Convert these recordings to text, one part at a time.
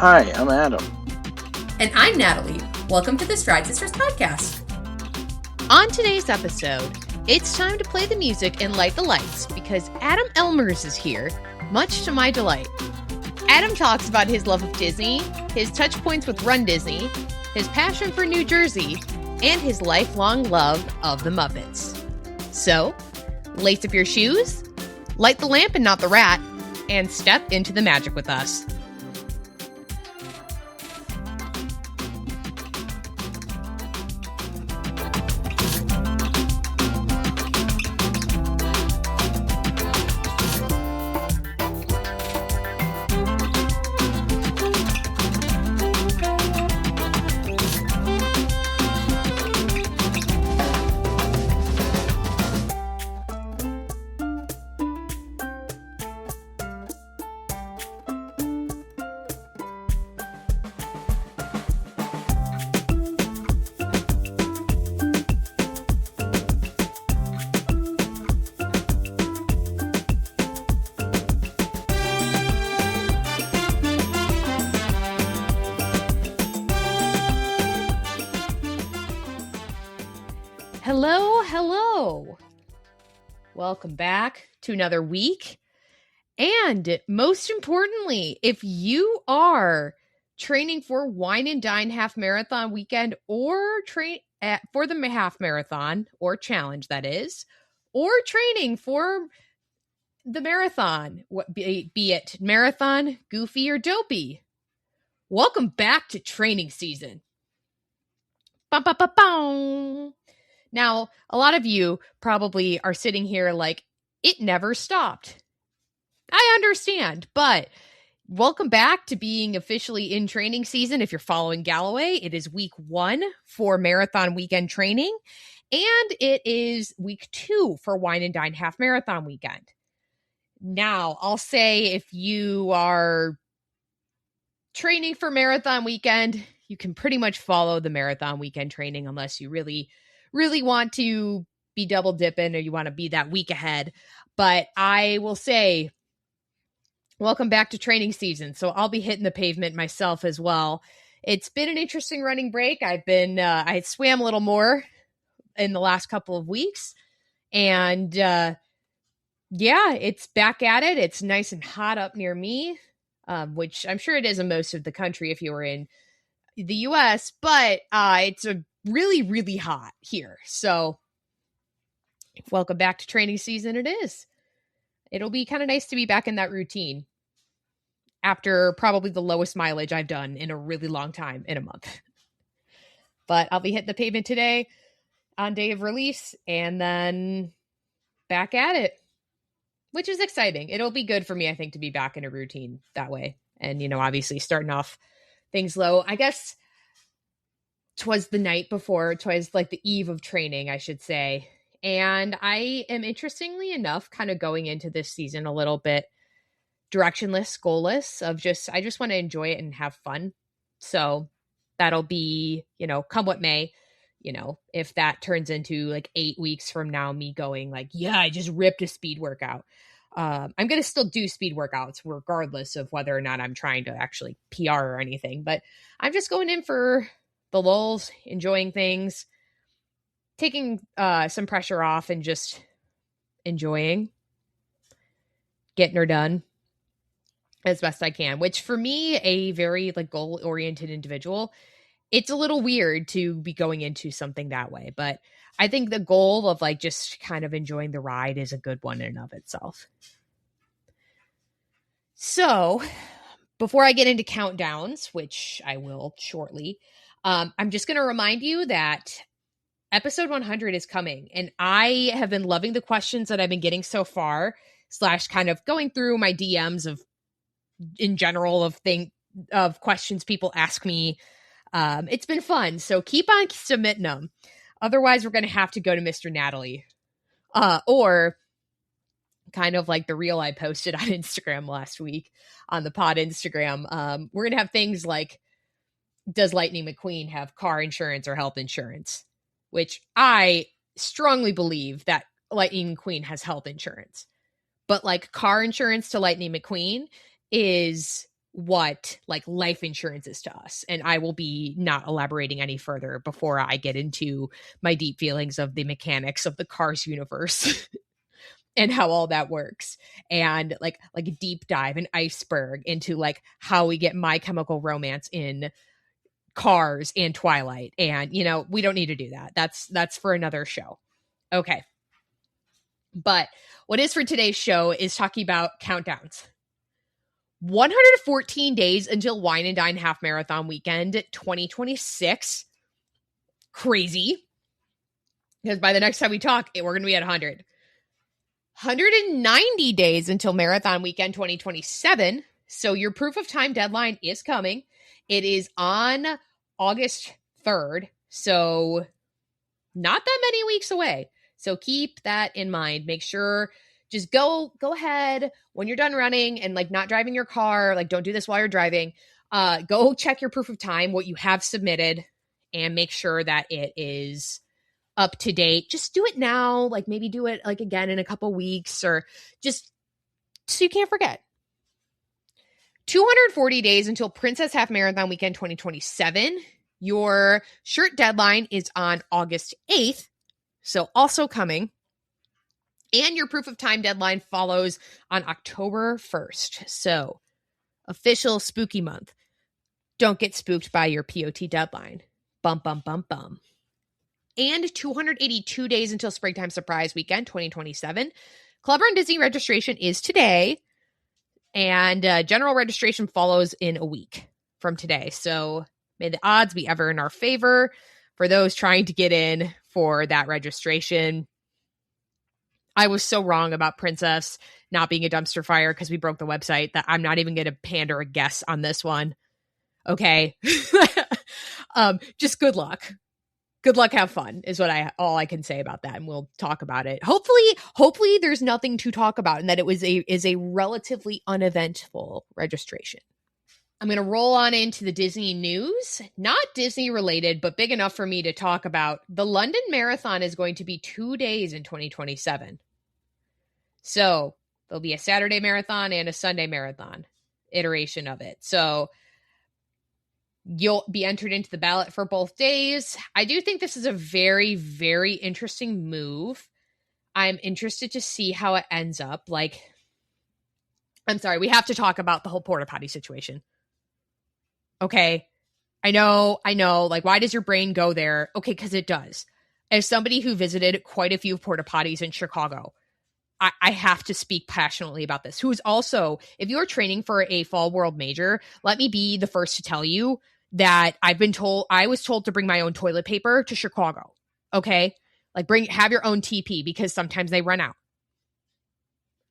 Hi, I'm Adam. And I'm Natalie. Welcome to the Stride Sisters podcast. On today's episode, it's time to play the music and light the lights because Adam Elmers is here, much to my delight. Adam talks about his love of Disney, his touch points with runDisney, his passion for New Jersey, and his lifelong love of the Muppets. So, lace up your shoes, light the lamp and not the rat, and step into the magic with us. Hello. Welcome back to another week. And most importantly, if you are training for Wine and Dine Half Marathon weekend or for the half marathon or challenge that is, or training for the marathon, be it marathon, goofy, or dopey, welcome back to training season. Ba-ba-ba-bow. Now, a lot of you probably are sitting here like, it never stopped. I understand, but welcome back to being officially in training season. If you're following Galloway, it is week 1 for marathon weekend training, and it is week 2 for Wine and Dine Half Marathon weekend. Now, I'll say if you are training for marathon weekend, you can pretty much follow the marathon weekend training unless you really want to be double dipping or you want to be that week ahead. But I will say, welcome back to training season. So I'll be hitting the pavement myself as well. It's been an interesting running break. I swam a little more in the last couple of weeks. And it's back at it. It's nice and hot up near me, which I'm sure it is in most of the country if you were in the US, but it's a really hot here. So welcome back to training season. It is. It'll be kind of nice to be back in that routine after probably the lowest mileage I've done in a really long time in a month. But I'll be hitting the pavement today on day of release and then back at it, which is exciting. It'll be good for me, I think, to be back in a routine that way. And, obviously starting off things low. I guess 'twas the night before, 'twas like the eve of training, I should say. And I am, interestingly enough, kind of going into this season a little bit directionless, goalless, I just want to enjoy it and have fun. So that'll be, come what may, if that turns into like 8 weeks from now, me going like, yeah, I just ripped a speed workout. I'm going to still do speed workouts regardless of whether or not I'm trying to actually PR or anything, but I'm just going in for the lulz, enjoying things, taking some pressure off and just enjoying, getting her done as best I can, which for me, a very like goal-oriented individual, it's a little weird to be going into something that way, but I think the goal of like just kind of enjoying the ride is a good one in and of itself. So before I get into countdowns, which I will shortly, I'm just going to remind you that episode 100 is coming, and I have been loving the questions that I've been getting so far, / kind of going through my DMs in general of questions people ask me. It's been fun, so keep on submitting them. Otherwise, we're going to have to go to Mr. Natalie, or kind of like the reel I posted on Instagram last week on the pod Instagram. We're going to have things like, does Lightning McQueen have car insurance or health insurance? which I strongly believe that Lightning McQueen has health insurance. But like car insurance to Lightning McQueen is what like life insurance is to us. And I will be not elaborating any further before I get into my deep feelings of the mechanics of the Cars universe and how all that works. And like a deep dive, an iceberg into like how we get My Chemical Romance in Cars and Twilight. And, you know, we don't need to do that. That's for another show. Okay. But what is for today's show is talking about countdowns. 114 days until Wine and Dine Half Marathon Weekend 2026. Crazy. Because by the next time we talk, we're going to be at 100. 190 days until Marathon Weekend 2027. So your proof of time deadline is coming. It is on August 3rd. So not that many weeks away. So keep that in mind. Make sure, just go ahead when you're done running and like not driving your car, like don't do this while you're driving. Go check your proof of time, what you have submitted, and make sure that it is up to date. Just do it now, like maybe do it like again in a couple weeks, or just so you can't forget. 240 days until Princess Half Marathon Weekend 2027. Your shirt deadline is on August 8th. So also coming. And your proof of time deadline follows on October 1st. So official spooky month. Don't get spooked by your POT deadline. Bum, bum, bum, bum. And 282 days until Springtime Surprise Weekend 2027. Club Run Disney registration is today. And general registration follows in a week from today. So may the odds be ever in our favor for those trying to get in for that registration. I was so wrong about Princess not being a dumpster fire because we broke the website that I'm not even going to pander a guess on this one. Okay. Just good luck. Good luck, have fun is all I can say about that, and we'll talk about it. Hopefully there's nothing to talk about and that it is a relatively uneventful registration. I'm going to roll on into the Disney news, not Disney related, but big enough for me to talk about. The London Marathon is going to be 2 days in 2027. So there'll be a Saturday marathon and a Sunday marathon iteration of it. So you'll be entered into the ballot for both days. I do think this is a very, very interesting move. I'm interested to see how it ends up. Like, I'm sorry, we have to talk about the whole porta potty situation. Okay. I know. Like, why does your brain go there? Okay, because it does. As somebody who visited quite a few porta potties in Chicago, I have to speak passionately about this. Who is also, if you're training for a fall world major, let me be the first to tell you that I was told to bring my own toilet paper to Chicago. Okay. Like have your own TP because sometimes they run out.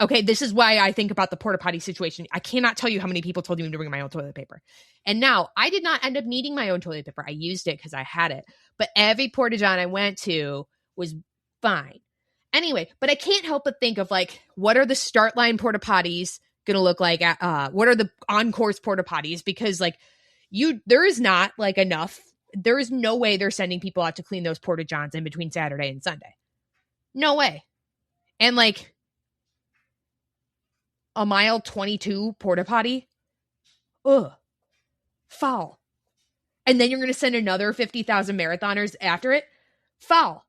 Okay, this is why I think about the porta potty situation. I cannot tell you how many people told me to bring my own toilet paper. And now, I did not end up needing my own toilet paper. I used it because I had it. But every porta john I went to was fine. Anyway, but I can't help but think of like, what are the start line porta potties going to look like? What are the on-course porta potties? Because like, there is not like enough. There is no way they're sending people out to clean those porta johns in between Saturday and Sunday. No way. And like, a mile 22 porta potty. Ugh. Foul. And then you're going to send another 50,000 marathoners after it? Foul.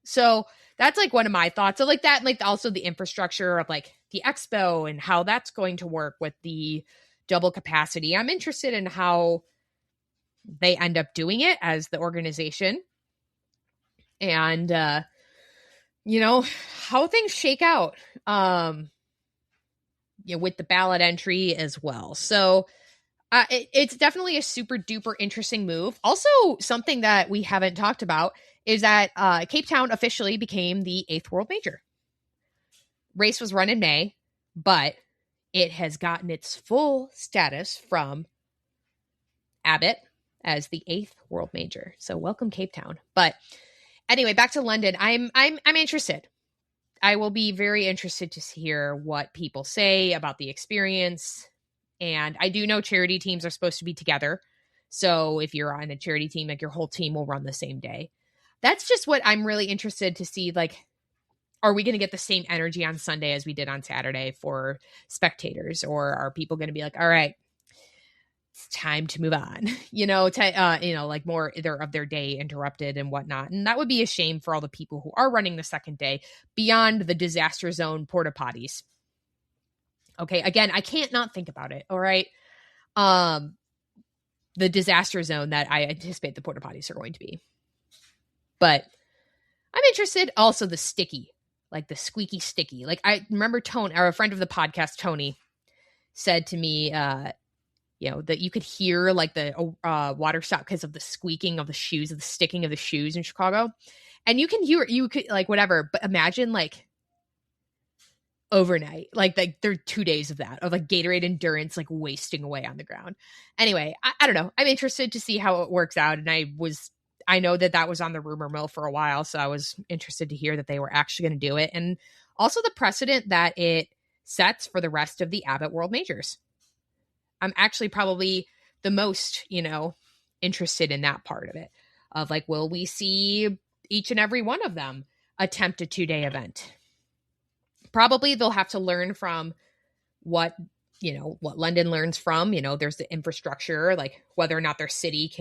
So that's like one of my thoughts. So like that, and like also the infrastructure of like the expo and how that's going to work with the double capacity. I'm interested in how they end up doing it as the organization. And, how things shake out. With the ballot entry as well. So it's definitely a super duper interesting move. Also, something that we haven't talked about is that Cape Town officially became the 8th World Major. Race was run in May, but it has gotten its full status from Abbott as the 8th World Major. So welcome, Cape Town. But anyway, back to London. I'm interested. I will be very interested to hear what people say about the experience. And I do know charity teams are supposed to be together. So if you're on a charity team, like your whole team will run the same day. that's just what I'm really interested to see. Like, are we going to get the same energy on Sunday as we did on Saturday for spectators? Or are people going to be like, all right, it's time to move on, like more of their day interrupted and whatnot. And that would be a shame for all the people who are running the second day beyond the disaster zone porta potties. Okay. Again, I can't not think about it. All right. The disaster zone that I anticipate the porta potties are going to be, but I'm interested. Also the sticky, like the squeaky sticky. Like I remember Tony, or a friend of the podcast, Tony, said to me, that you could hear like the water stop because of the squeaking of the shoes, of the sticking of the shoes in Chicago. And you could like whatever, but imagine like overnight, like there are 2 days of that, of like Gatorade Endurance, like wasting away on the ground. Anyway, I don't know. I'm interested to see how it works out. And I know that was on the rumor mill for a while. So I was interested to hear that they were actually going to do it. And also the precedent that it sets for the rest of the Abbott World Majors. I'm actually probably the most, interested in that part of it, of like, will we see each and every one of them attempt a 2-day event? Probably they'll have to learn from what London learns from, there's the infrastructure, like whether or not their city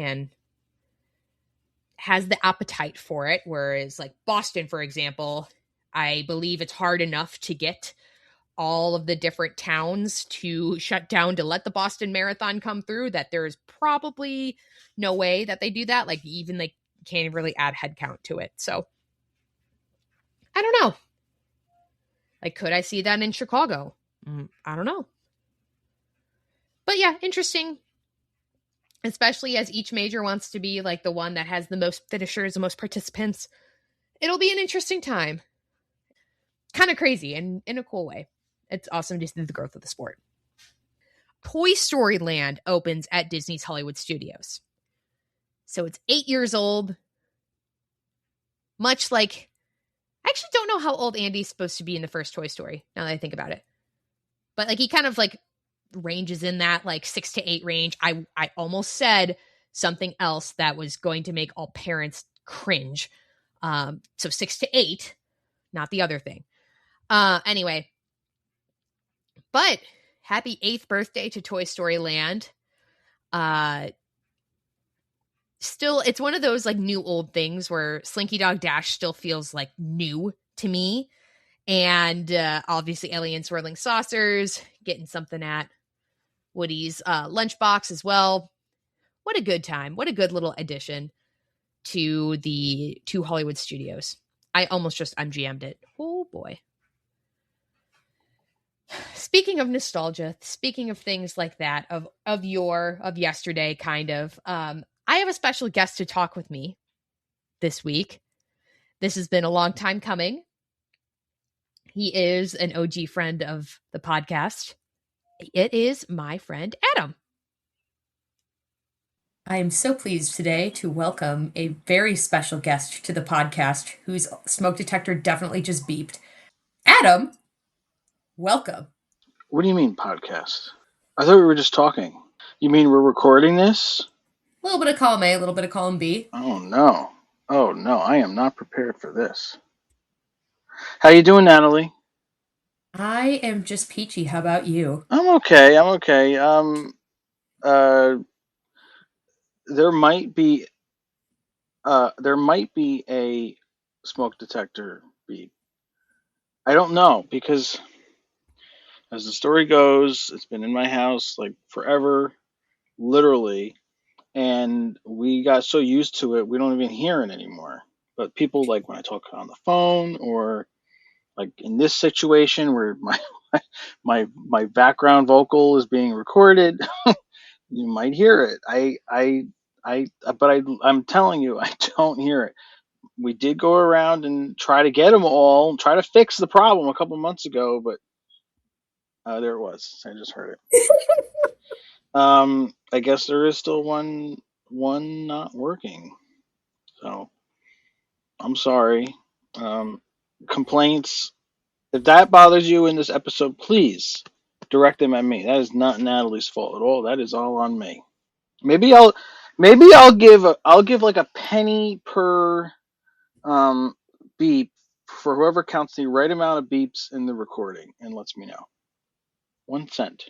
has the appetite for it. Whereas like Boston, for example, I believe it's hard enough to get all of the different towns to shut down to let the Boston Marathon come through, that there's probably no way that they do that. Like even they can't really add headcount to it. So I don't know. Like, could I see that in Chicago? I don't know. But yeah, interesting. Especially as each major wants to be like the one that has the most finishers, the most participants. It'll be an interesting time. Kind of crazy and in a cool way. It's awesome to see the growth of the sport. Toy Story Land opens at Disney's Hollywood Studios. So it's 8 years old. Much like, I actually don't know how old Andy's supposed to be in the first Toy Story, now that I think about it. But like he kind of like ranges in that like 6 to 8 range. I almost said something else that was going to make all parents cringe. So 6 to 8, not the other thing. Anyway. But happy 8th birthday to Toy Story Land. Still, it's one of those like new old things where Slinky Dog Dash still feels like new to me. And obviously Alien Swirling Saucers, getting something at Woody's lunchbox as well. What a good time. What a good little addition to the two Hollywood studios. I almost just MGM'd it. Oh boy. Speaking of nostalgia, speaking of things like that, of yesterday, kind of, I have a special guest to talk with me this week. This has been a long time coming. He is an OG friend of the podcast. It is my friend, Adam. I am so pleased today to welcome a very special guest to the podcast whose smoke detector definitely just beeped. Adam, welcome. What do you mean podcast? I thought we were just talking. You mean we're recording this? A little bit of column A, a little bit of column B. Oh no, I am not prepared for this. How you doing, Natalie? I am just peachy. How about you? I'm okay. There might be a smoke detector beep. I don't know, because as the story goes, it's been in my house like forever, literally, and we got so used to it we don't even hear it anymore. But people, like when I talk on the phone, or like in this situation where my background vocal is being recorded, you might hear it. I'm telling you, I don't hear it. We did go around and try to get them all, try to fix the problem a couple months ago, but there it was. I just heard it. I guess there is still one not working. So I'm sorry. Complaints. If that bothers you in this episode, please direct them at me. That is not Natalie's fault at all. That is all on me. Maybe I'll give like a penny per beep for whoever counts the right amount of beeps in the recording and lets me know. 1 cent.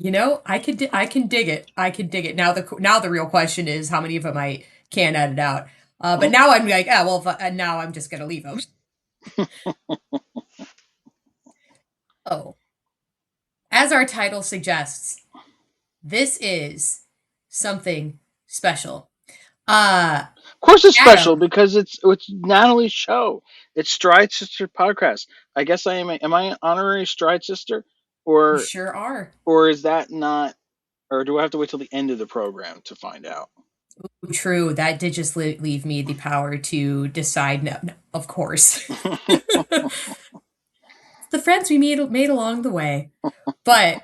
I can dig it. I can dig it. Now the real question is how many of them I can edit out. But now I'm like, now I'm just gonna leave them. Oh, as our title suggests, this is something special. Of course, it's special Adam, because it's Natalie's show. It's Stride Sister podcast. I guess I am I an honorary Stride Sister, you or sure are. is that not? Or do I have to wait till the end of the program to find out? True, that did just leave me the power to decide. No, no, of course. The friends we made along the way. But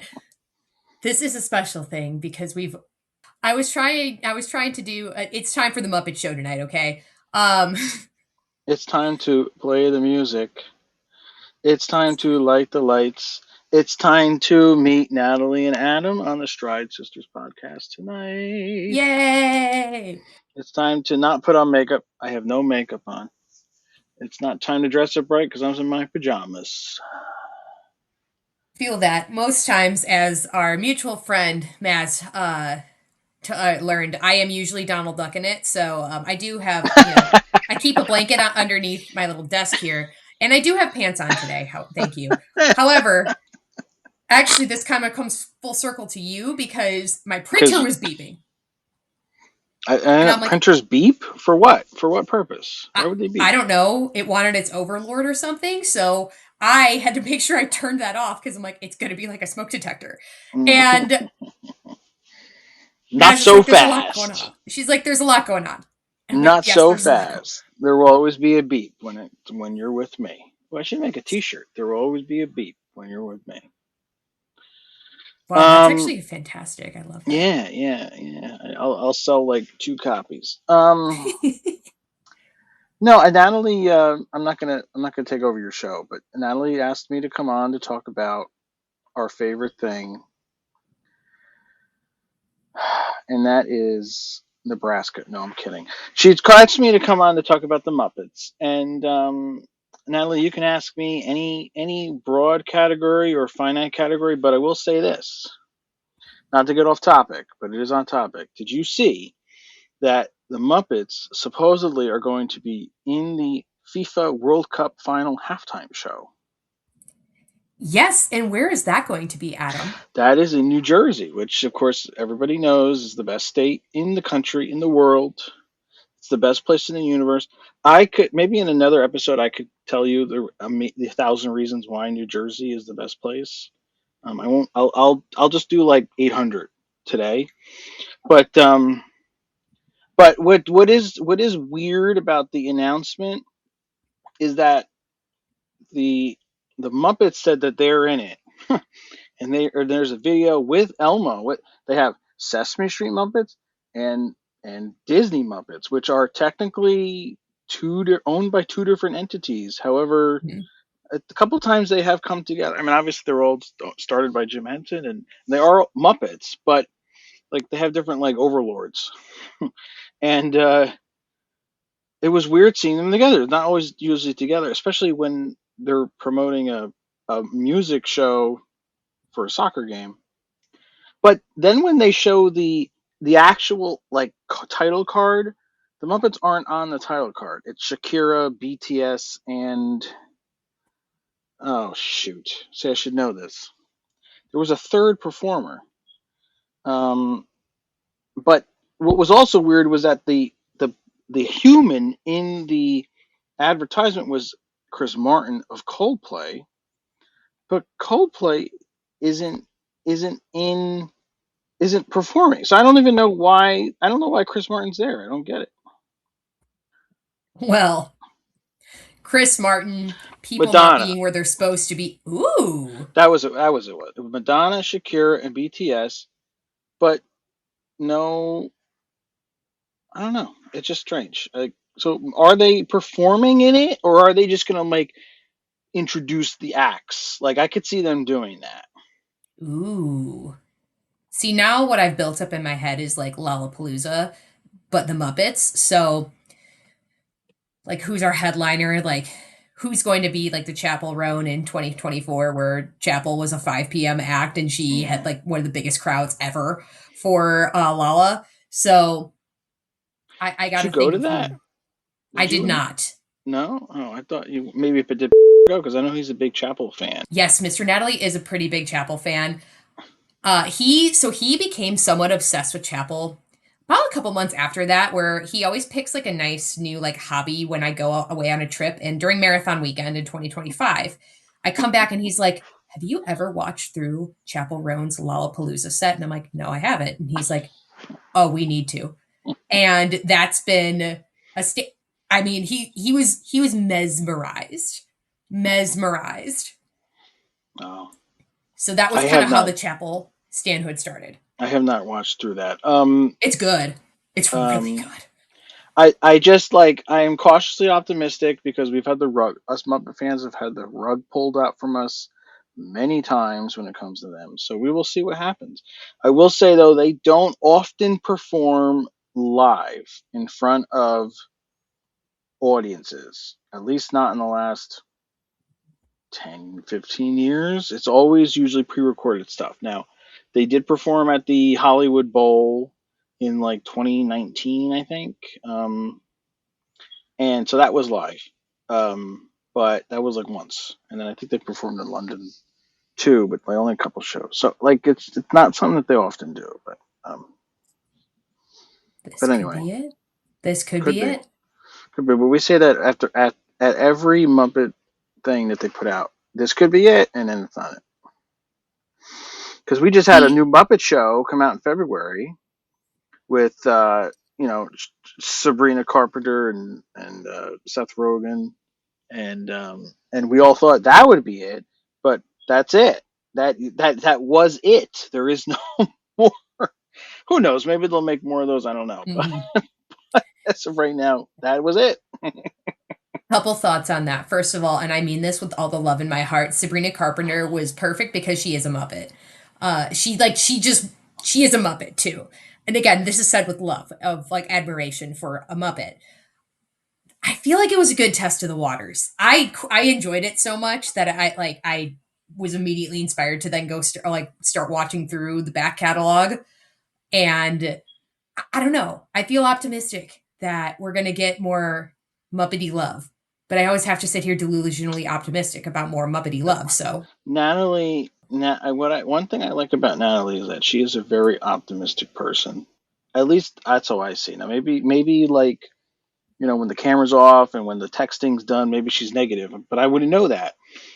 this is a special thing because I was trying to do it's time for the Muppet show tonight, okay? Um It's time to play the music. It's time to light the lights. It's time to meet Natalie and Adam on the Stride Sisters podcast tonight. Yay! It's time to not put on makeup. I have no makeup on. It's not time to dress up right because I'm in my pajamas. Feel that most times, as our mutual friend Matt learned, I am usually Donald Duck in it. So I do have, I keep a blanket underneath my little desk here, and I do have pants on today. Thank you. However, actually, this kind of comes full circle to you because my printer Because was beeping, and I'm like, printers beep for what? For what purpose? I, Why would they I beep? don't know. It wanted its overlord or something, so I had to make sure I turned that off because I'm like, it's going to be like a smoke detector, and Not Mad's just so like, there's a lot going fast. on. She's like, there's a lot going on. And I'm like, Not yes, so there's a lot going on. fast. There will always be a beep when you're with me. Well, I should make a T-shirt. There will always be a beep when you're with me. Wow, that's Um. actually fantastic. I love that. Yeah. Yeah. Yeah. I'll sell like 2 copies. No, and Natalie. I'm not gonna take over your show, but Natalie asked me to come on to talk about our favorite thing, and that is Nebraska. No, I'm kidding. She asked me to come on to talk about the Muppets, and Natalie, you can ask me any broad category or finite category, but I will say this, not to get off topic, but it is on topic. Did you see that the Muppets supposedly are going to be in the FIFA World Cup final halftime show? Yes, and where is that going to be, Adam? That is in New Jersey, which of course everybody knows is the best state in the country, in the world. It's the best place in the universe. I could maybe in another episode I could tell you the 1,000 reasons why New Jersey is the best place. I won't. I'll just do like 800 today. But what is weird about the announcement is that the the Muppets said that they're in it, and there's a video with Elmo. What they have Sesame Street Muppets and Disney Muppets, which are technically owned by two different entities. However, Mhm. a couple times they have come together. I mean, obviously they're all started by Jim Henson, and they are Muppets, but like they have different like overlords, and it was weird seeing them together. Not always usually together, especially when they're promoting a music show for a soccer game. But then when they show the actual like title card, the Muppets aren't on the title card. It's Shakira, BTS, and oh shoot, say I should know this. There was a third performer. Um, but what was also weird was that the human in the advertisement was Chris Martin of Coldplay, but Coldplay isn't isn't in isn't performing. So I don't even know why. I don't know why Chris Martin's there. I don't get it. Well, Chris Martin, people not Madonna. being where they're supposed to be. Ooh. That was it. Madonna, Shakira, and BTS, but no, I don't know. It's just strange. Like, so are they performing in it, or are they just gonna like introduce the acts? Like I could see them doing that. Ooh. See, now what I've built up in my head is like Lollapalooza, but the Muppets. So like who's our headliner, like who's going to be like the Chapel Roan in 2024, where Chapel was a 5 p.m. act and she had Yeah. like one of the biggest crowds ever for Lala. So I Did got you to go think to of that? who. I Did did you? not. No? Oh, I thought you maybe if it did go because I know he's a big Chapel fan. Yes, Mr. Natalie is a pretty big Chapel fan. He became somewhat obsessed with Chapel about a couple months after that, where he always picks like a nice new like hobby when I go away on a trip. And during marathon weekend in 2025, I come back and he's like, "Have you ever watched through Chapel Roan's Lollapalooza set?" And I'm like, "No, I haven't." And he's like, "Oh, we need to." And that's been a sta- I mean, he was mesmerized, mesmerized. Oh, So that was I kind have of how not. the Chapel standhood started. I have not watched through that. It's good. It's really Um, good. I just like I am cautiously optimistic because we've had the rug. Us Muppet fans have had the rug pulled out from us many times when it comes to them. So we will see what happens. I will say though they don't often perform live in front of audiences. At least not in the last 10, 15 years. It's always usually pre-recorded stuff. Now, they did perform at the Hollywood Bowl in like 2019, I think. And so that was live. But that was like once. And then I think they performed in London too, but like only a couple shows. So like it's not something that they often do, um This but could anyway, be it. This could could be be. it. Could be. But we say that after at every Muppet thing that they put out. This could be it, and then it's not it. Because we just had a The new Muppet show come out in February with you know Sabrina Carpenter and Seth Rogen and we all thought that would be it, but that's it. That was it. There is no more. Who knows? Maybe they'll make more of those. I don't know. But mhm. as of right now, that was it. Couple thoughts on that. First of all, and I mean this with all the love in my heart, Sabrina Carpenter was perfect because she is a Muppet. She is a Muppet too. And again, this is said with love of like admiration for a Muppet. I feel like it was a good test of the waters. I enjoyed it so much that I was immediately inspired to then go start watching through the back catalog. And I don't know. I feel optimistic that we're gonna get more Muppety love, but I always have to sit here delusionally optimistic about more Muppety love. So Natalie, one thing I like about Natalie is that she is a very optimistic person. At least that's how I see. Now, maybe like when the camera's off and when the texting's done, maybe she's negative, but I wouldn't know that.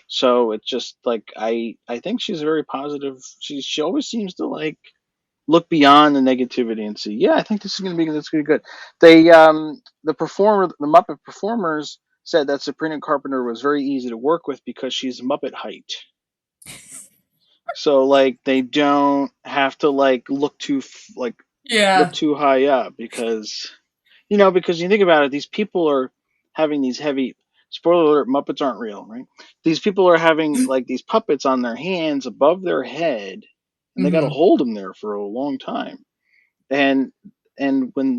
So it's just like I think she's very positive. She always seems to like look beyond the negativity and see, yeah, I think this is gonna be good. The Muppet performers said that Sabrina Carpenter was very easy to work with because she's Muppet height. So like they don't have to like look yeah. too high up because you think about it, these people are having these heavy. Spoiler alert: Muppets aren't real, right? These people are having like these puppets on their hands above their head, and they got to Hmm. hold them there for a long time. And when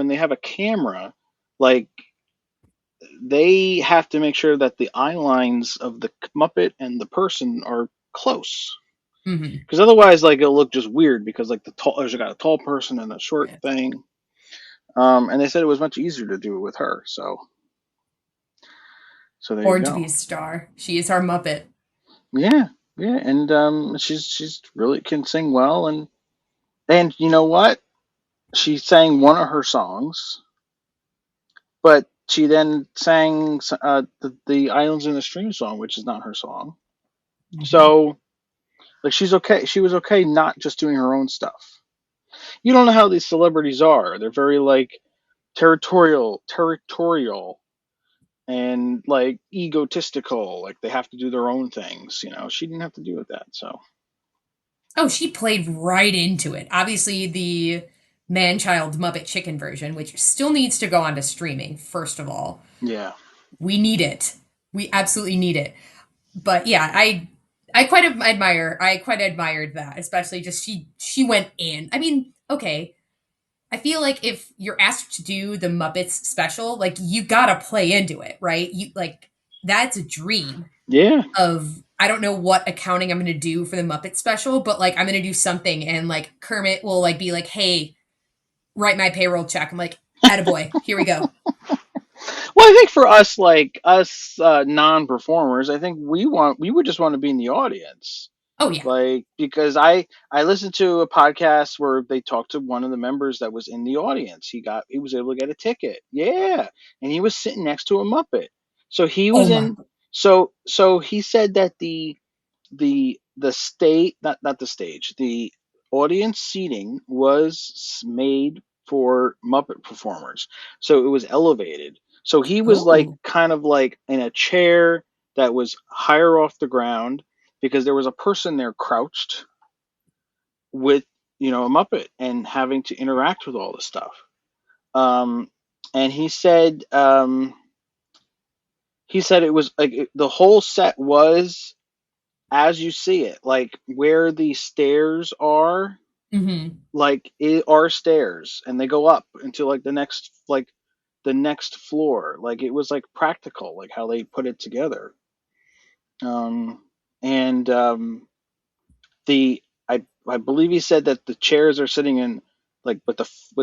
they have a camera, like they have to make sure that the eye lines of the Muppet and the person are close. Hmm. Because otherwise, like it'll look just weird. Because like there's got a tall person and a short thing, and they said it was much easier to do it with her. So there you Born to be go. a star. She is our Muppet. Yeah, yeah, and she's really can sing well, and you know what? She sang one of her songs, but she then sang the Islands in the Stream song, which is not her song. Hmm. So like she's okay. She was okay not just doing her own stuff. You don't know how these celebrities are. They're very like territorial, and like egotistical. Like they have to do their own things. She didn't have to do with that. So Oh, she played right into it. Obviously, the man-child Muppet Chicken version, which still needs to go onto streaming. First of all, yeah. we need it. We absolutely need it. But yeah, I quite admired that, especially just she went in. I mean, okay, I feel like if you're asked to do the Muppets special, like you gotta play into it, right? You like that's a dream Yeah. of I don't know what accounting I'm gonna do for the Muppet special, but like I'm gonna do something and like Kermit will like be like, hey, write my payroll check. I'm like, attaboy, here we go. Well, I think for us, like us non-performers, I think we would just want to be in the audience, Oh yeah. like because I listened to a podcast where they talked to one of the members that was in the audience. He was able to get a ticket, yeah, and he was sitting next to a Muppet, so he Oh was my in. So he said that the state not the stage the audience seating was made for Muppet performers, so it was elevated. So he was like oh. kind of like in a chair that was higher off the ground because there was a person there crouched with a Muppet and having to interact with all the stuff. Um, and he said it was like the whole set was as you see it, like where the stairs are, Mm-hmm. like it are stairs, and they go up into like the next floor. Like it was like practical, like how they put it together. And the I believe he said that the chairs are sitting in like with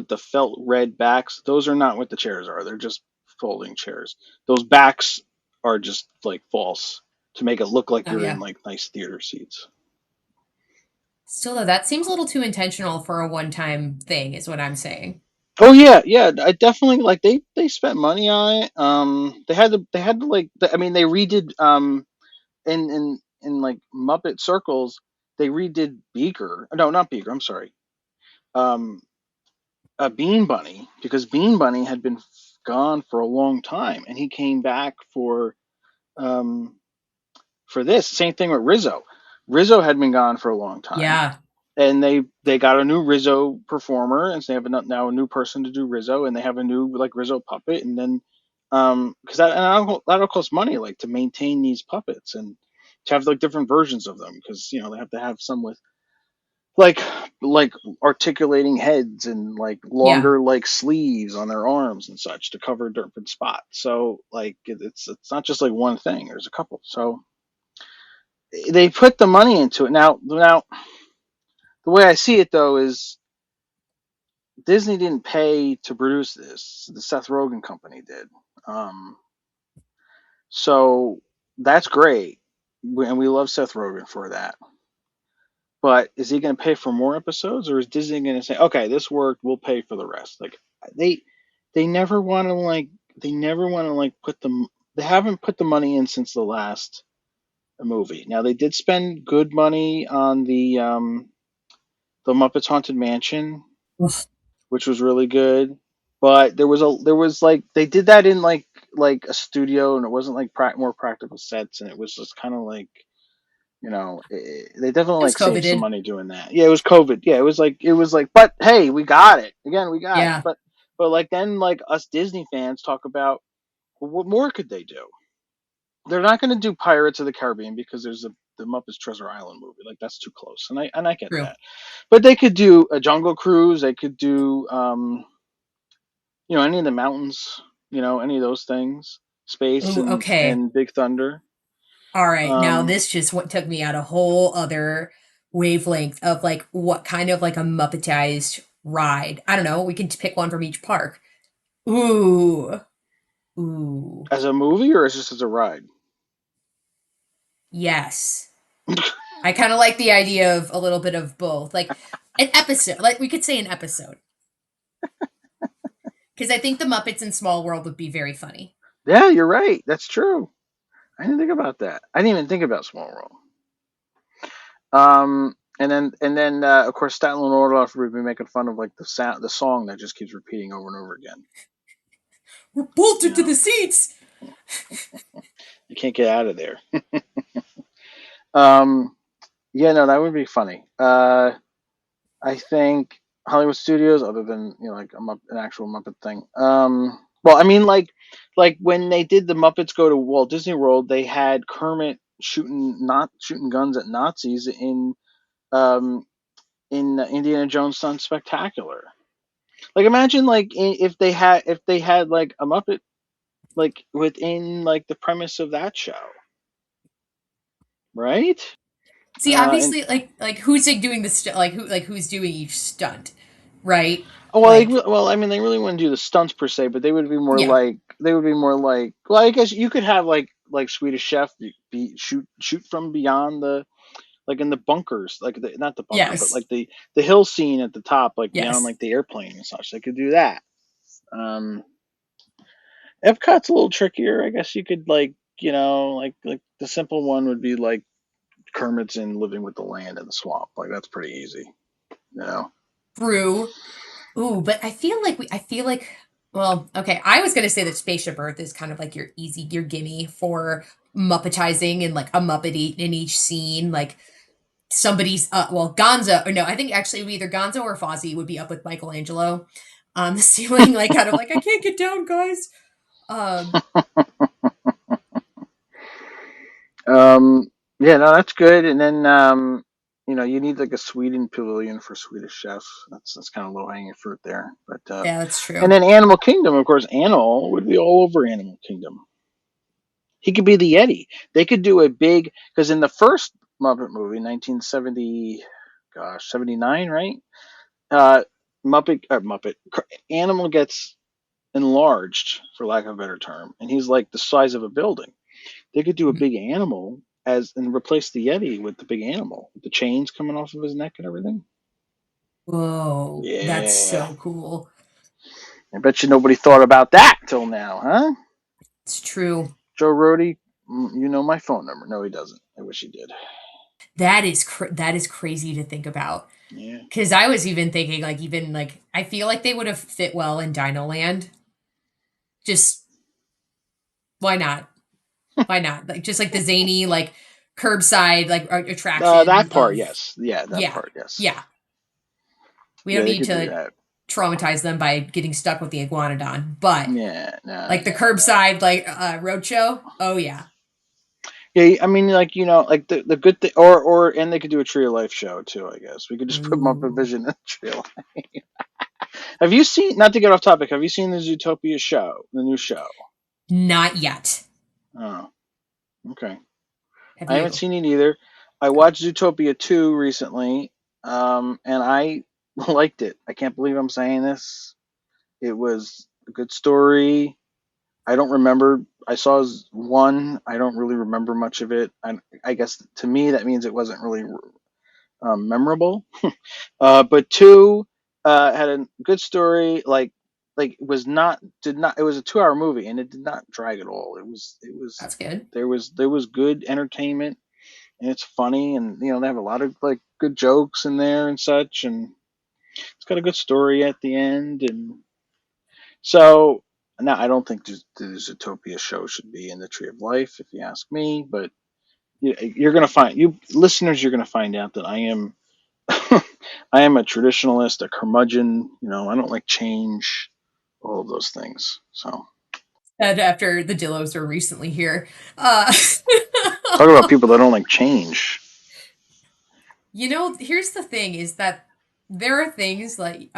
the felt red backs. Those are not what the chairs are. They're just folding chairs. Those backs are just like false to make it look like Oh you're in yeah. like nice theater seats. Still though, that seems a little too intentional for a one-time thing, is what I'm saying. Oh yeah, yeah. I definitely like they spent money on it. They had to like I mean they redid in like Muppet circles they redid Beaker. No, not Beaker. I'm sorry. Um, Bean Bunny because Bean Bunny had been gone for a long time and he came back um for this. Same thing with Rizzo. Rizzo had been gone for a long time Yeah. and they got a new Rizzo performer, and so they have now a new person to do Rizzo, and they have a new like Rizzo puppet, and then because that'll cost money like to maintain these puppets and to have like different versions of them because they have to have some with like like articulating heads and like Yeah. longer like sleeves on their arms and such to cover different spots. So like it's not just like one thing. There's a couple. So they put the money into it. Now the way I see it though is Disney didn't pay to produce this. The Seth Rogen company did. Um, so that's great, and we love Seth Rogen for that. But is he going to pay for more episodes, or is Disney going to say, "Okay, this worked. We'll pay for the rest"? Like they they never want to like they never want to like put them. They haven't put the money in since the last movie. Now they did spend good money on the Muppets Haunted Mansion, Ugh. which was really good. But there was like they did that in like a studio, and it wasn't like more practical sets, and it was just kind of like they definitely It was like saved some COVIDed. money doing that. Yeah, it was COVID. Yeah, it was like, but hey, we got it again. We got it. Yeah. But like then like us Disney fans talk about, well, what more could they do? They're not going to do Pirates of the Caribbean because there's the Muppets Treasure Island movie. Like that's too close, and I get True. that. But they could do a Jungle Cruise. They could do any of the mountains, any of those things, space Ooh, and okay. and Big Thunder. All right. Now Um, this just what took me out a whole other wavelength of like what kind of like a Muppetized ride. I don't know. We can pick one from each park. Ooh. Ooh. as a movie or just as a ride? Yes. I kind of like the idea of a little bit of both. Like an episode. Like we could say an episode. Because I think the Muppets in Small World would be very funny. Yeah, you're right. That's true. I didn't think about that. I didn't even think about Small World. And then of course Statler and Waldorf would be making fun of like the song that just keeps repeating over and over again. We're You bolted to know, the seats. you can't get out of there. um, yeah, no, that would be funny. I think Hollywood Studios, other than like an actual Muppet thing. Well, I mean, like when they did the Muppets Go to Walt Disney World, they had Kermit not shooting guns at Nazis um, in Indiana Jones Sun Spectacular. Like imagine like if they had like a Muppet like within like the premise of that show, right? See, And obviously, like who's like doing who's doing each stunt, right? oh, well, Like, I mean, they really wouldn't do the stunts per se, but yeah, they would be more like. Well, I guess you could have like Swedish Chef shoot from beyond the like in the bunkers, like not the bunker, but yes, like the hill scene at the top, like beyond yes. like the airplane and such. They could do that. Um, Epcot's a little trickier. I guess you could like the simple one would be like Kermit's in Living with the Land in the Swamp. Like that's pretty easy, you know. Brew. Ooh, but I feel like, well, okay. I was gonna say that Spaceship Earth is kind of like your gimme for Muppetizing and like a Muppet in each scene. Like somebody's, well, Gonzo, or no, I think actually it would be either Gonzo or Fozzie would be up with Michelangelo on the ceiling, like kind of like, I can't get down, guys. Um, Um, yeah, no, that's good. And then you need like a Sweden pavilion for Swedish Chef. That's kind of low hanging fruit there. But yeah, that's and true. then Animal Kingdom, of course, Animal would be all over Animal Kingdom. He could be the Yeti. They could do a big because in the first Muppet movie, 1970, gosh, 79, right? Uh, Muppet Animal gets enlarged, for lack of a better term, and he's like the size of a building. They could do a big animal as and replace the Yeti with the big animal, with the chains coming off of his neck and everything. Whoa, that's Yeah, so cool. I bet you nobody thought about that till now, huh? It's true. Joe Rody, you know my phone number. No, he doesn't. I wish he did. That is crazy to think about. Yeah. Because I was even thinking, like, even like, I feel like they would have fit well in Dino Land. Just why not? Why not? Like, just like the zany, like curbside, like That attraction part, of, yes. Yeah, that yeah, part, yes. yeah. We Yeah, don't they need could do to that. traumatize them by getting stuck with the iguanodon, but Yeah, no, like the no, no. curbside, like roadshow. Oh yeah, Yeah, I mean, like like the good thing, or and they could do a Tree of Life show too. I guess we could just put Muppet ooh, Vision in Tree of Life. Have you seen? Not to get off topic. Have you seen the Zootopia show, the new show? not yet. Oh, okay. Have I haven't you? seen it either. I watched Zootopia 2 recently, and I liked it. I can't believe I'm saying this. It was a good story. I don't remember. I saw one. I don't really remember much of it. I guess to me that means it wasn't really memorable. But two had a good story. Like was not did not. It was a 2 hour movie and it did not drag at all. It was That's good. there was good entertainment and it's funny and they have a lot of like good jokes in there and such and it's got a good story at the end and so now I don't think the Zootopia show should be in the Tree of Life if you ask me, but you're gonna find you listeners you're gonna find out that I am I am a traditionalist, a curmudgeon. I don't like change, all of those things. So And after the Dillos were recently here, uh, talk about people that don't like change. here's the thing: is that there are things like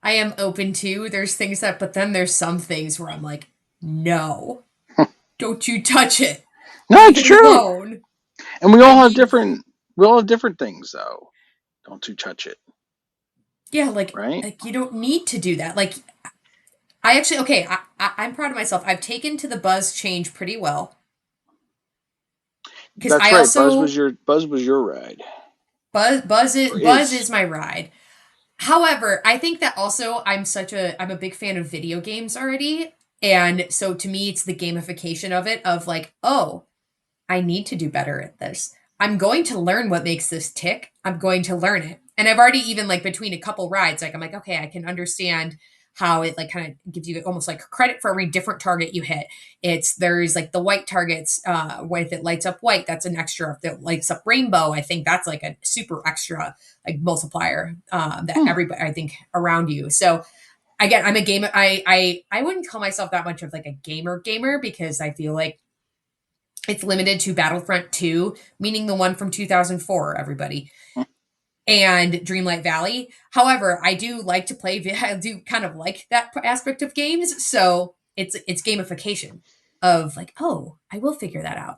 I am open to. There's things that, but then there's some things where I'm like, no, don't you touch it. No, Leave it's it true, alone. and I mean, we all have different things though. Don't you touch it, yeah, like right? you don't need to do that. Like I actually, okay, I'm proud of myself. I've taken to the buzz change pretty well because That's I right. Buzz was also your ride or Buzz is. is my ride. However, I think that also I'm a big fan of video games already. And so to me it's the gamification of it of like, oh, I need to do better at this. I'm going to learn what makes this tick. I'm going to learn it. And I've already even like between a couple rides, like I'm like, okay, I can understand how it like kind of gives you almost like credit for every different target you hit. There's like the white targets, when if it lights up white, that's an extra. If it lights up rainbow, I think that's like a super extra like multiplier that Hmm. everybody I think around you. So again, I'm a gamer. I wouldn't call myself that much of like a gamer because I feel like it's limited to Battlefront 2, meaning the one from 2004, everybody. and Dreamlight Valley. However, I do like to play. I do kind of like that aspect of games, so it's gamification of like, oh, I will figure that out.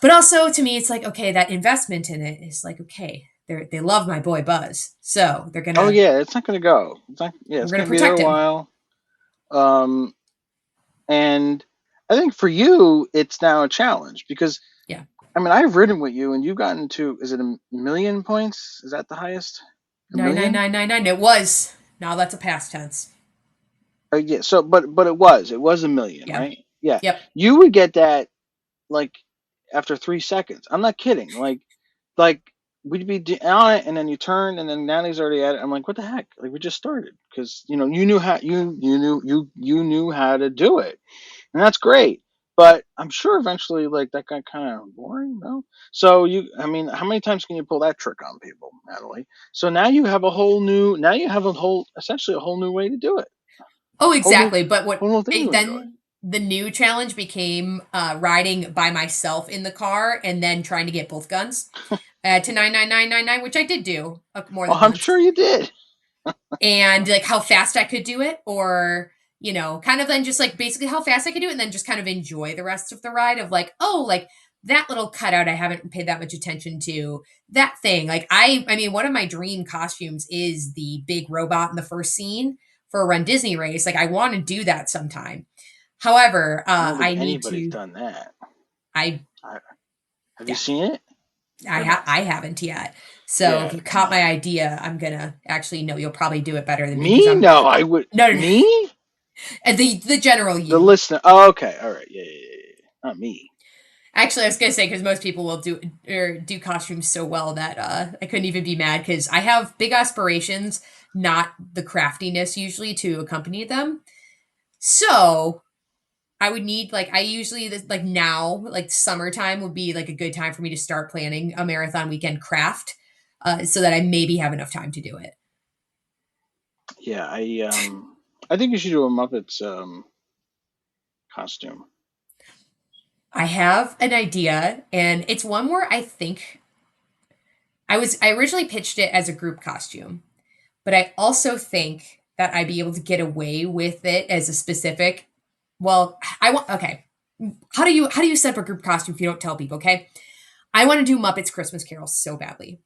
But also to me, it's like, okay, that investment in it is like, okay, they love my boy Buzz, so Oh yeah, it's not gonna go. we're It's gonna gonna be there protect a him. while. Um, and I think for you, it's now a challenge because Yeah, I mean I've ridden with you and you've gotten to, is it a million points? Is that the highest? A nine nine million? nine nine nine. It was. Now that's a past tense. Yeah. So, but it was a million, Yeah. right? Yeah. Yep. You would get that like after 3 seconds. I'm not kidding. Like we'd be on it, and then you turn, and then Natalie's already at it. I'm like, what the heck? Like we just started because you knew how you knew how to do it, and that's great. But I'm sure eventually, like that got kind of boring, no? So I mean, how many times can you pull that trick on people, Natalie? So now you have essentially a whole new way to do it, Oh, whole new, exactly. But what whole new thing they you enjoy. then the new challenge became riding by myself in the car and then trying to get both guns to 99999, which I did do more Oh, than I'm once. sure you did. And like how fast I could do it, or kind of then just like basically how fast I could do it, and then just kind of enjoy the rest of the ride of like, oh, like that little cutout I haven't paid that much attention to, that thing. Like I mean, one of my dream costumes is the big robot in the first scene for a Run Disney race. Like I want to do that sometime. However, I don't think I need anybody's to. done that. I I, have you Yeah, seen it or no? I haven't yet. So if Yeah, you come caught my on. idea, I'm gonna actually no. You'll probably do it better than me because Me? I'm No, I would. no, no, no. Me? And the general The you. listener. Oh, okay. All right. Yeah. Not me. Actually, I was gonna say because most people will do costumes so well that I couldn't even be mad because I have big aspirations, not the craftiness usually to accompany them. So I would need like I usually like now like summertime would be like a good time for me to start planning a marathon weekend craft, so that I maybe have enough time to do it. Yeah, I think you should do a Muppets costume. I have an idea, and it's one where I think I originally pitched it as a group costume. But I also think that I'd be able to get away with it as a specific. Well, I want okay. How do you set up a group costume if you don't tell people? Okay, I want to do Muppets Christmas Carol so badly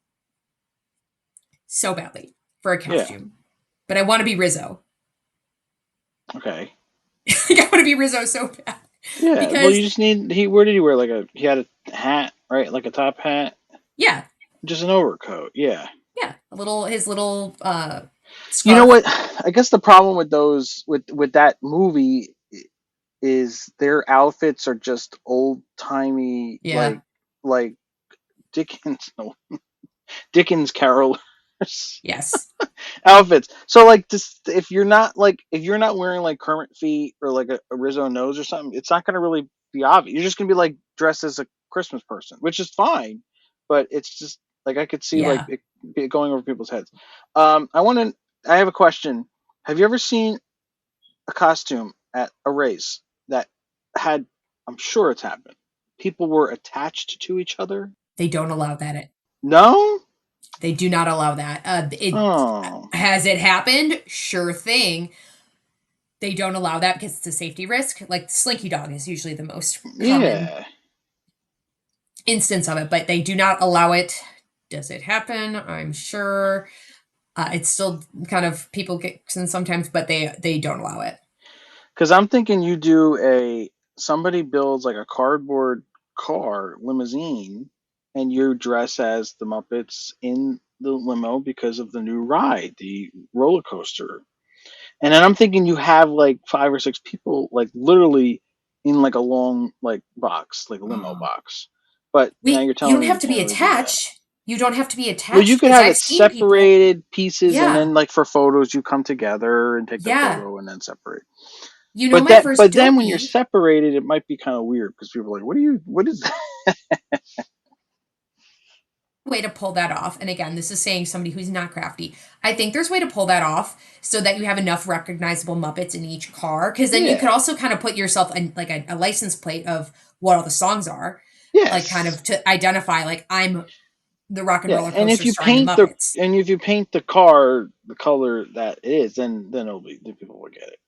for a Yeah. costume, but I want to be Rizzo. Okay. Like, I want to be Rizzo so bad Yeah. Well, because you just need. Where did he wear? He had a hat, right? Like a top hat, yeah, just an overcoat. Yeah. yeah, his little You know scarf. what? I guess the problem with those with that movie is their outfits are just old timey, Yeah, like Dickens, no, Dickens carolers yes, outfits. So like, just if you're not wearing like Kermit feet or like a Rizzo nose or something, it's not gonna really be obvious. You're just gonna be like dressed as a Christmas person, which is fine, but it's just like I could see like yeah. it going over people's heads. I have a question. Have you ever seen a costume at a race that had? I'm sure it's happened. People were attached to each other. They don't allow that. No. They do not allow that. It Oh. has it happened? Sure thing. They don't allow that because it's a safety risk. Like Slinky Dog is usually the most common Yeah. instance of it, but they do not allow it. Does it happen? I'm sure. It's still kind of people get sometimes, but they don't allow it. Because I'm thinking you do somebody builds like a cardboard car limousine, and you dress as the Muppets in the limo because of the new ride, the roller coaster. And then I'm thinking you have like 5 or 6 people, like literally in like a long like box, like a limo box. But now you're You telling don't me have you to be can't really do that. attached. You don't have to be Well, you attached could because have I've it seen people. separated pieces, and Yeah, then like for photos, you come together and take the yeah. photo, and then separate. My first But then when you're dopey separated, it might be kind of weird because people are like, what is that? way to pull that off, and again, this is saying somebody who's not crafty. I think there's a way to pull that off so that you have enough recognizable Muppets in each car, because then you could Yeah. also kind of put yourself in like a license plate of what all the songs are, like kind Yes. of to identify like I'm the Rock and Yeah, Roller and Coaster starring the Muppets. if you paint the car the color that it is, then the people will get it.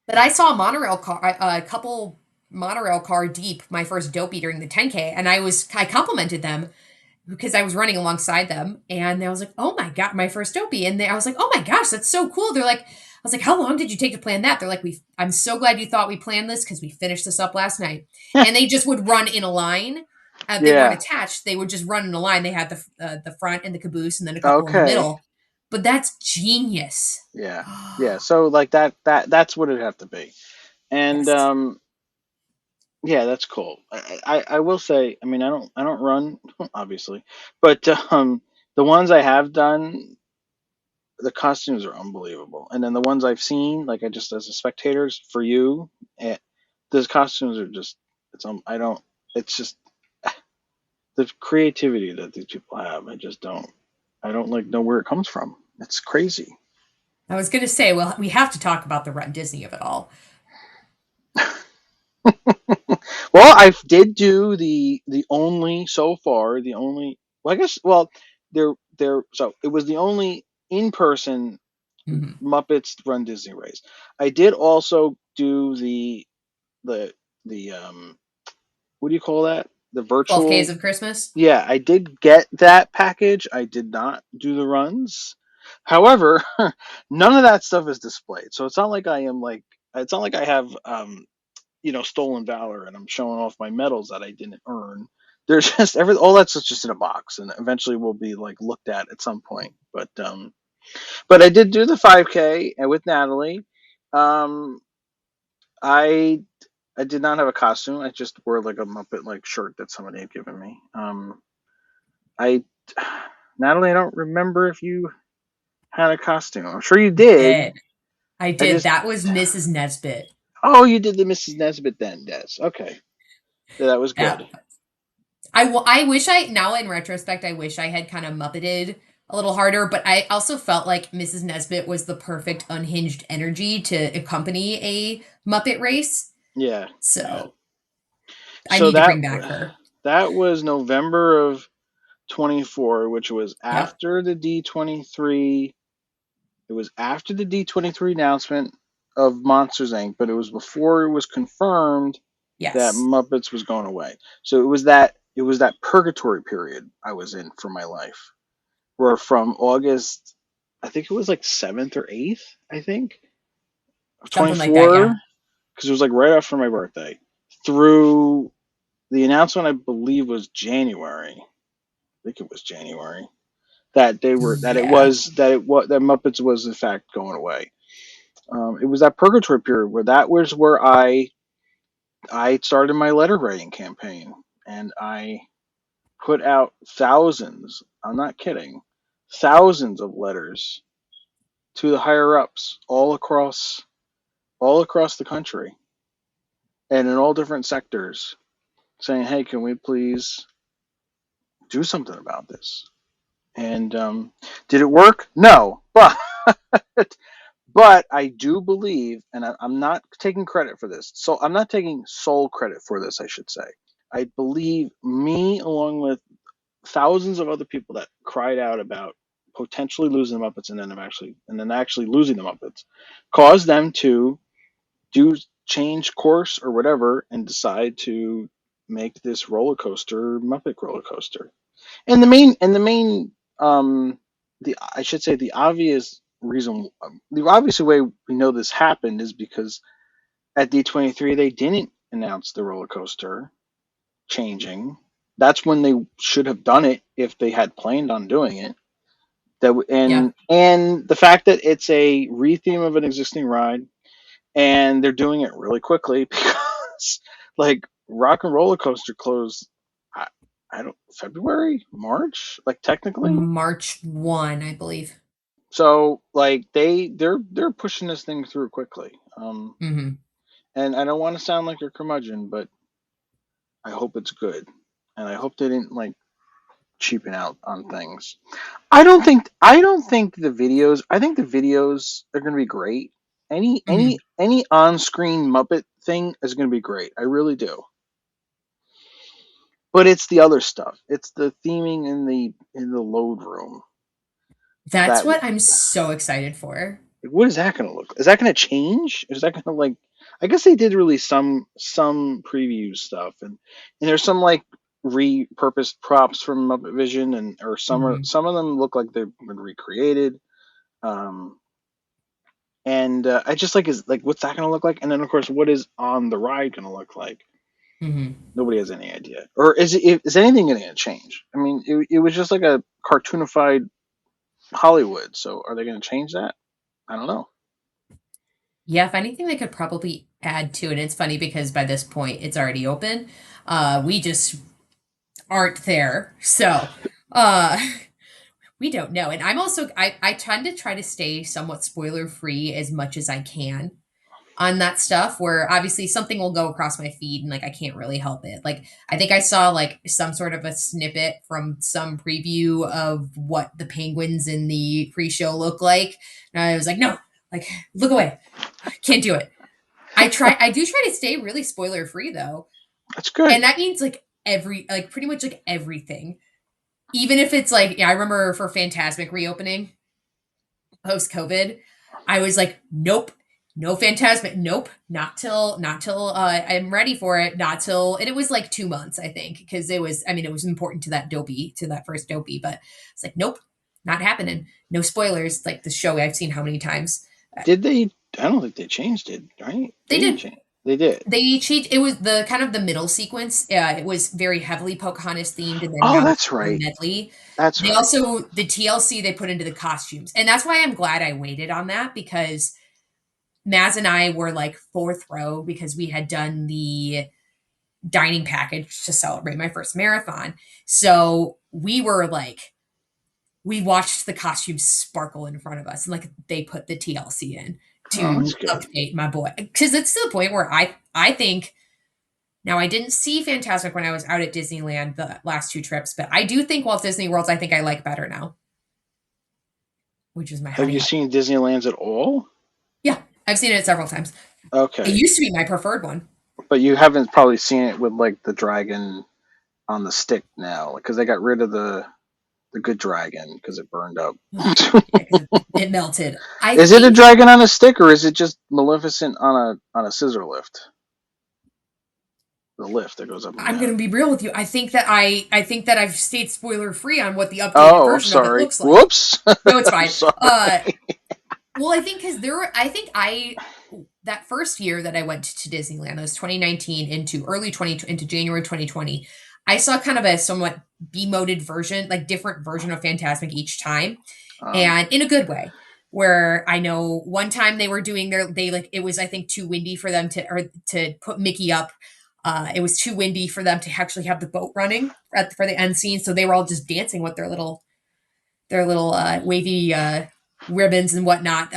But I saw a monorail car, a couple monorail car deep, my first dopey during the 10K, and I complimented them because I was running alongside them, and I was like, "Oh my god, my first dopey!" And I was like, "Oh my gosh, that's so cool!" They're like, "I was like, how long did you take to plan that?" They're like, I'm so glad you thought we planned this because we finished this up last night." And they just would run in a line. They weren't Yeah. attached; they would just run in a line. They had the front and the caboose, and then a couple in the Okay. middle. But that's genius. Yeah. Yeah. So like that's what it'd have to be. And Yes. yeah, that's cool. I will say, I mean, I don't run obviously, but the ones I have done, the costumes are unbelievable. And then the ones I've seen, like I just as a spectators for you, those costumes are just I don't it's just the creativity that these people have. I don't like know where it comes from. It's crazy. I was going to say, well, we have to talk about the runDisney of it all. Well, I did do the only so far the only well I guess well there so it was the only in person Mm-hmm. Muppets Run Disney race. I did also do the what do you call that? The 12Ks virtual. of Christmas. Yeah, I did get that package. I did not do the runs. However, none of that stuff is displayed. So it's not like it's not like I have stolen valor and I'm showing off my medals that I didn't earn. There's just all that's just in a box and eventually will be like looked at some point. But I did do the 5K and with Natalie. Um I I did not have a costume. I just wore like a Muppet like shirt that somebody had given me. I Natalie, I don't remember if you had a costume. I'm sure you did. Did. I I did. just That was Mrs. Nesbit. Oh, you did the Mrs. Nesbit then, Des. Okay. Yeah, that was good. That I wish now in retrospect, I wish I had kind of Muppeted a little harder, but I also felt like Mrs. Nesbit was the perfect unhinged energy to accompany a Muppet race. Yeah. Yeah. So I So need to bring back her. that was November of 24, which was Yep. after the D23. It was after the D23 announcement of Monsters Inc., but it was before it was confirmed that Yes. Muppets was going away. So it was that purgatory period I was in for my life. Where from August, I think it was like 7th or 8th, I think, of Something like that, 24, yeah. because it was like right after my birthday, through the announcement I believe was January. I think it was January that Yeah. that Muppets was in fact going away. It was that purgatory period where that was where I started my letter writing campaign, and I put out thousands. I'm not kidding, thousands of letters to the higher ups all across the country and in all different sectors, saying, "Hey, can we please do something about this?" And did it work? No, but I do believe, and I'm not taking credit for this. So I'm not taking sole credit for this. I should say. I believe me, along with thousands of other people that cried out about potentially losing the Muppets and then actually losing the Muppets, caused them to do change course or whatever and decide to make this roller coaster Muppet roller coaster. And the main the I should say the obvious reason the obvious way we know this happened is because at D23 they didn't announce the roller coaster changing. That's when they should have done it if they had planned on doing it. Yeah. And the fact that it's a retheme of an existing ride and they're doing it really quickly because like Rock and Roller Coaster closed I, I don't February, March, like technically. March 1, I believe. So like they're pushing this thing through quickly. Mm-hmm. And I don't want to sound like a curmudgeon, but I hope it's good. And I hope they didn't like cheapen out on things. I don't think the videos I think the videos are gonna be great. Mm-hmm. Any on screen Muppet thing is gonna be great. I really do. but it's the other stuff. It's the theming in the load room. That's That what I'm so excited for. what is that going to look like? Is that going to change? Is that going to like? I guess they did release some preview stuff, and there's some like repurposed props from Muppet Vision, and or Hmm. some of them look like they've been recreated. Um, and I just like is like what's that going to look like? And then of course, what is on the ride going to look like? Hmm. Nobody has any idea. Or is anything going to change? I mean, it was just like a cartoonified Hollywood. So are they going to change that? I don't know. Yeah, if anything, they could probably add to it. It's funny because by this point, it's already open. We just aren't there, so uh, we don't know. And I'm also I tend to try to stay somewhat spoiler free as much as I can on that stuff. Where obviously something will go across my feed and like I can't really help it. Like I think I saw like some sort of a snippet from some preview of what the penguins in the pre-show look like, and I was like, no, like look away, can't do it. I do try to stay really spoiler free though. That's good. And that means like pretty much like everything. Even if it's like, yeah, I remember for Phantasmic reopening post COVID, I was like, nope, no Phantasmic, nope, not till I'm ready for it, not till, and it was like 2 months, I think, because it was, I mean, it was important to that dopey, to that first dopey, but it's like, nope, not happening. No spoilers, like the show I've seen how many times. Did they? I don't think they changed it, right? They They didn't did. change. They did. They cheat. It was the kind of the middle sequence. It was very heavily Pocahontas themed, and then Oh, now it's that's a right. medley. That's They right. also the TLC they put into the costumes, and that's why I'm glad I waited on that because Maz and I were like fourth row because we had done the dining package to celebrate my first marathon. So we were like we watched the costumes sparkle in front of us, and like they put the TLC in Oh, that's to good. update my boy because it's to the point where I think now, I didn't see Fantasmic when I was out at Disneyland the last two trips, but I do think Walt Disney Worlds I think I like better now, which is my Have high you high. seen Disneyland's at all? Yeah, I've seen it several times. It Okay, used to be my preferred one. but you haven't probably seen it with like the dragon on the stick now, because they got rid of the good dragon because it burned up. Yeah, 'cause it melted. I Is it a think dragon on a stick or is it just Maleficent on a scissor lift? The lift that goes up and I'm going down. to be real with you. I think that I've stayed spoiler free on what the updated Oh, I'm version of it sorry. looks like. Whoops. No, it's I'm fine. sorry. Well, I think because there were, I think I that first year that I went to Disneyland, it was 2019 into early 20 into January 2020. I saw kind of a somewhat demoted version, like different version of Phantasmic each time, and in a good way. Where I know one time they were doing they like it was I think too windy for them to put Mickey up. It was too windy for them to actually have the boat running for the end scene, so they were all just dancing with their little wavy ribbons and whatnot.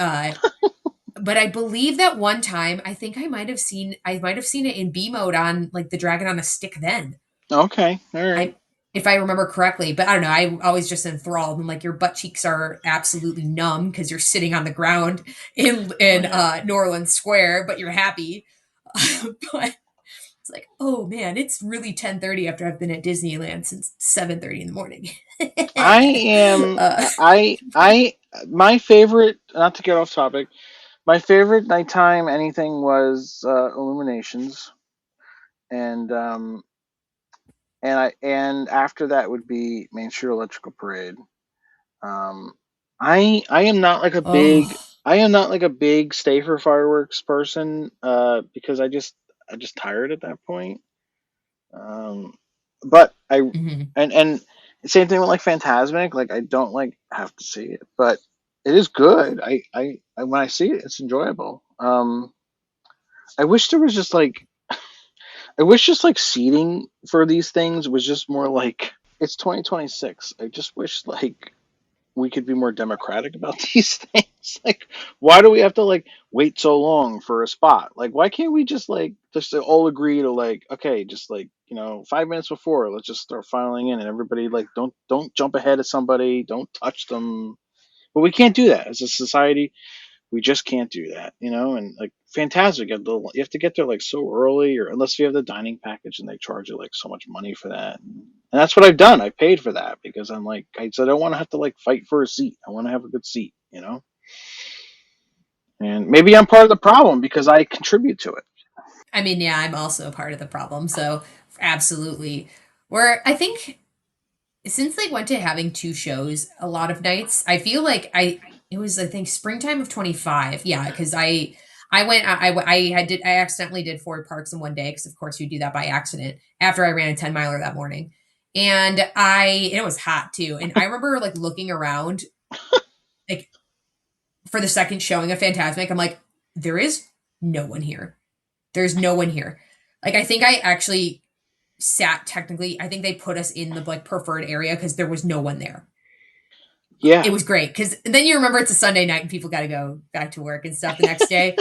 But I believe that one time I might have seen it in B mode on like the dragon on a stick then. Okay. All right. I if I remember correctly, but I don't know. I always just enthralled and like your butt cheeks are absolutely numb because you're sitting on the ground Oh in yeah. New Orleans Square, but you're happy. But it's like, oh man, it's really 10:30 after I've been at Disneyland since 7:30 in the morning. I am. uh, I. My favorite. Not to get off topic. My favorite nighttime anything was Illuminations, and and after that would be Main Street Electrical Parade. Um, I am not like a big oh. I am not like a big stay for fireworks person because I just tired at that point. Um, but I Mhm. and same thing with like Phantasmic. Like I don't like have to see it, but it is good. I when I see it, it's enjoyable. I wish there was just like I wish just like seating for these things was just more like it's 2026. I just wish like we could be more democratic about these things. Like, why do we have to like wait so long for a spot? Like, why can't we just all agree to like, okay, just like 5 minutes before, let's just start filing in, and everybody like don't jump ahead of somebody, don't touch them. But we can't do that as a society. we just can't do that, and like fantastic. You have to get there like so early, or unless you have the dining package and they charge you like so much money for that. And that's what I've done. I paid for that because I'm like, I said, I don't want to have to like fight for a seat. I want to have a good seat. And maybe I'm part of the problem because I contribute to it. I mean, yeah, I'm also part of the problem. So absolutely. Where I think since they went to having two shows a lot of nights, I feel like it was I think springtime of 25. Yeah, because I went I accidentally did 4 parks in one day because of course you do that by accident after I ran a 10 miler that morning. And it was hot too. And I remember like looking around like for the second showing of Phantasmic, I'm like, there is no one here. There's no one here. Like I think I actually sat technically, I think they put us in the like preferred area because there was no one there. Yeah. It was great because then you remember it's a Sunday night and people got to go back to work and stuff the next day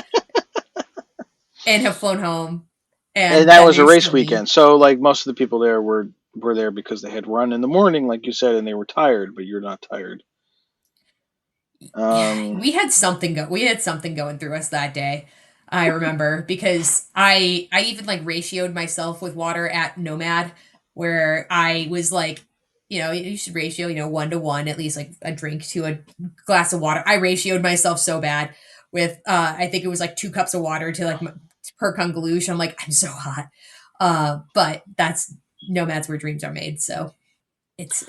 and have flown home. And that was a race weekend. So like most of the people there were there because they had run in the morning, like you said, and they were tired, but you're not tired. We had something going through us that day. I remember because I even like ratioed myself with water at Nomad where I was like, you should ratio, 1 to 1, at least like a drink to a glass of water. I ratioed myself so bad with, I think it was like 2 cups of water to like per congalouche. I'm like, I'm so hot. But that's Nomad's where dreams are made. So it's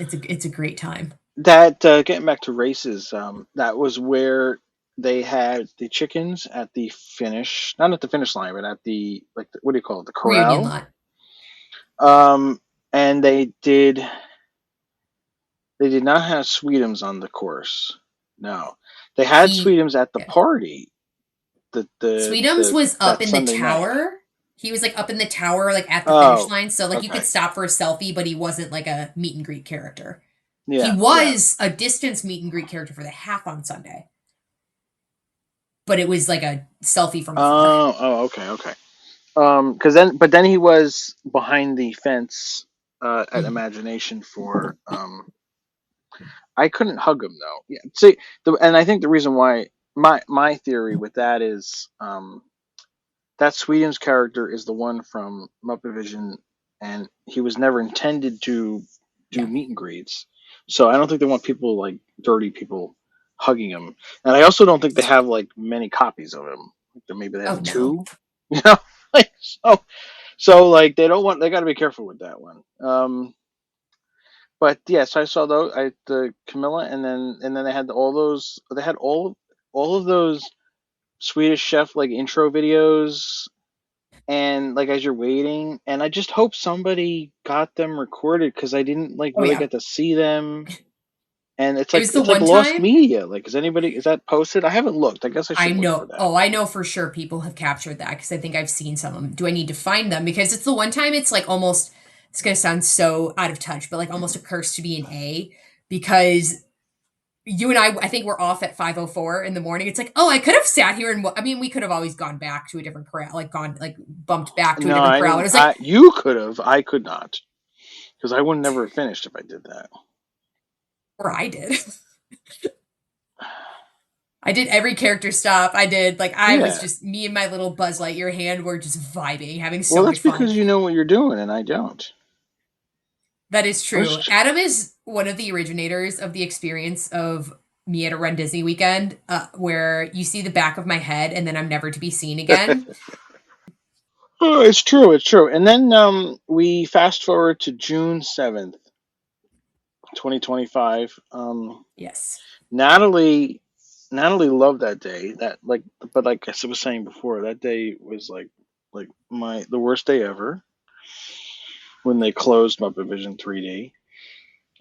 a great time. That getting back to races, that was where they had the chickens at the finish, not at the finish line, but at the what do you call it, the Reunion corral. lot. And they did not have Sweetums on the course. No, they had Sweetums at the party. The Sweetums was up in the tower. Night. He was like up in the tower, like at the finish line. So like you could stop for a selfie, but he wasn't like a meet and greet character. Yeah, he was a distance meet and greet character for the half on Sunday. But it was like a selfie from afar. Okay. But then he was behind the fence at Imagination for. I couldn't hug him though. Yeah, see, and I think the reason why my theory with that is that Sweetums character is the one from Muppet Vision, and he was never intended to do meet and greets. So I don't think they want people like dirty people hugging him, and I also don't think they have like many copies of him. Maybe they have 2. No. Like so like they don't want. They got to be careful with that one. But yes, I saw the Camilla, and then they had all those. They had all of those Swedish Chef like intro videos, and like as you're waiting, and I just hope somebody got them recorded because I didn't like really get to see them. And it's like lost media. Like, is that posted? I haven't looked. I guess I should look for that. Oh, I know for sure people have captured that because I think I've seen some of them. Do I need to find them? Because it's the one time it's like almost, it's going to sound so out of touch, but like almost a curse to be an A because you and I think we're off at 5:04 in the morning. It's like, oh, I could have sat here and, I mean, we could have always gone back to a different corral, like bumped back to a different corral. It was like, you could have. I could not. Because I would never have finished if I did that. Or I did. I did every character stop. I did was just me and my little Buzz Lightyear hand were just vibing, having so much fun. Well, that's because you know what you're doing and I don't. That is true. Adam is one of the originators of the experience of me at a runDisney weekend, where you see the back of my head and then I'm never to be seen again. Oh, it's true. And then we fast forward to June 7th. 2025. Yes. Natalie loved that day. But like I was saying before, that day was like the worst day ever when they closed Muppet Vision 3D.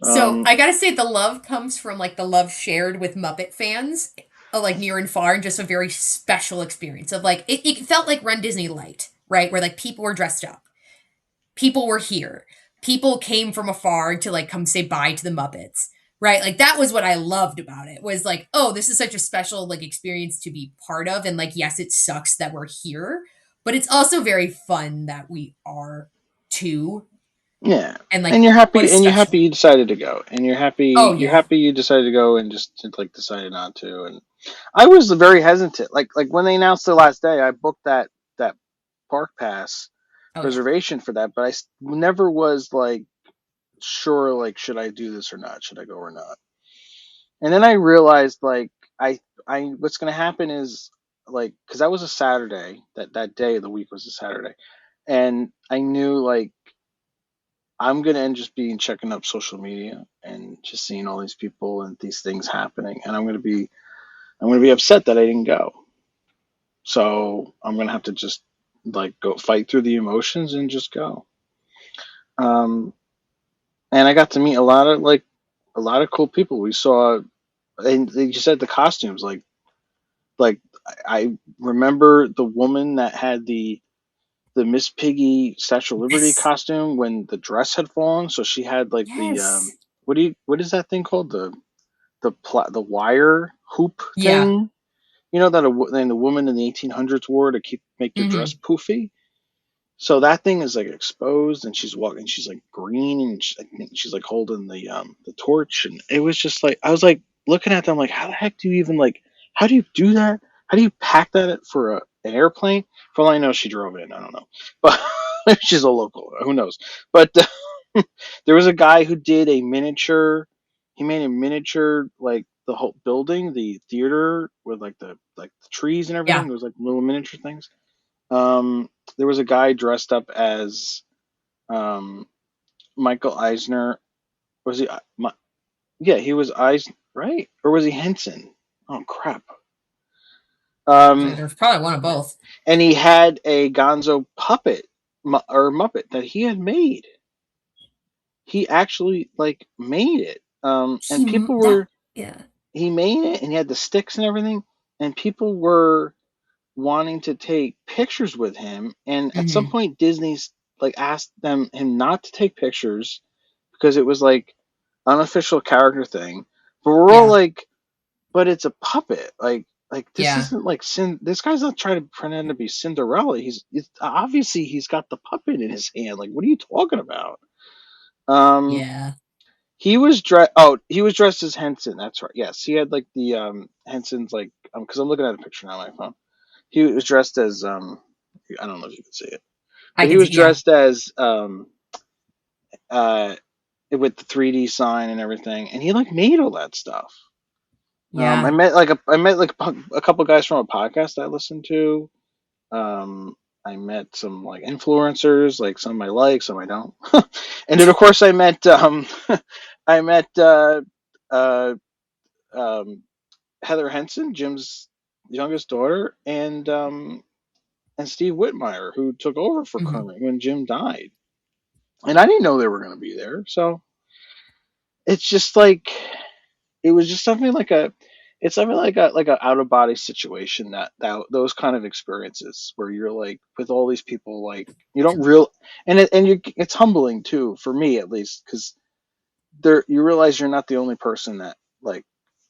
So I gotta say, the love comes from like the love shared with Muppet fans, like near and far, and just a very special experience of like it felt like runDisney Light, right? Where like people were dressed up, people were here. People came from afar to like come say bye to the Muppets, right? Like that was what I loved about it was like, oh, this is such a special like experience to be part of. And like, yes, it sucks that we're here, but it's also very fun that we are too. Yeah. And you're happy you decided to go. And you're happy you decided to go and just like decided not to. And I was very hesitant. Like when they announced the last day, I booked that park pass Oh yeah. reservation for that, but never was like sure, like, should I do this or not? Should I go or not? And then I realized, like, I what's going to happen is, like, because that was a Saturday, that day of the week was a Saturday, and I knew, like, I'm going to end just being checking up social media and just seeing all these people and these things happening, and I'm going to be upset that I didn't go. So I'm going to have to just like go fight through the emotions and just go. Um, and I got to meet a lot of cool people. We saw, and you said the costumes, like I remember the woman that had the Miss Piggy Statue of Liberty Yes. costume when the dress had fallen. So she had like the Yes. what is that thing called, the wire hoop Yeah. thing? You know that the woman in the 1800s wore to make their dress Mm-hmm. poofy. So that thing is like exposed, and she's walking. She's like green, and I think she's like holding the torch, and it was just like I was like looking at them like, how the heck do you even like? How do you do that? How do you pack that for an airplane? For all I know, she drove in. I don't know, but she's a local. Who knows? But there was a guy who did a miniature. He made a miniature like the whole building, the theater with like the trees and everything. Yeah. There was like little miniature things. There was a guy dressed up as um, Michael Eisner. Was he? Yeah, he was Eisner, right? Or was he Henson? Oh crap! Um, There's probably one of both. and he had a Gonzo puppet or Muppet that he had made. He actually like made it. And people That were yeah. he made it, and he had the sticks and everything, and people were wanting to take pictures with him, and at some Mm-hmm. point Disney's like asked him not to take pictures because it was like unofficial character thing. But we're all Yeah. like, but it's a puppet. Like this Yeah. isn't like this guy's not trying to pretend to be Cinderella. It's obviously he's got the puppet in his hand. Like, what are you talking about? Um Yeah. he was dressed as Henson. That's right. Yes, he had like the Henson's like because I'm looking at a picture now on my phone. He was dressed as I don't know if you can see it, I but he can was see. Yeah. dressed as uh with the 3D sign and everything, and he like made all that stuff. I Yeah. met a couple guys from a podcast I listened to. Um, I met some like influencers, like some I like, some I don't. And then of course I met I met uh, um, Heather Henson, Jim's youngest daughter, and Steve Whitmire, who took over for Mm-hmm. Kermit when Jim died. And I didn't know they were going to be there, so it's just like it was just something like it's something like a out of body situation, that those kind of experiences where you're like with all these people, like you don't real and it's humbling too, for me at least, because there you realize you're not the only person that like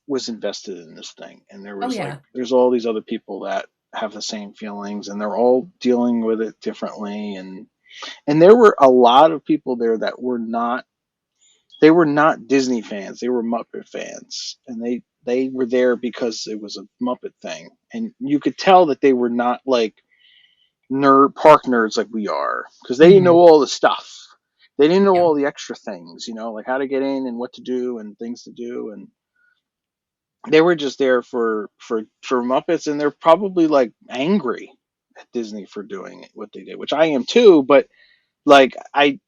was invested in this thing, and Oh yeah. there's all these other people that have the same feelings, and they're all dealing with it differently, and there were a lot of people there that were not Disney fans. They were Muppet fans, and they were there because it was a Muppet thing, and you could tell that they were not like park nerds like we are, because they didn't Mm-hmm. know all the stuff. They didn't know Yeah. all the extra things, like how to get in and what to do and things to do, and they were just there for Muppets, and they're probably like angry at Disney for doing what they did, which I am too. But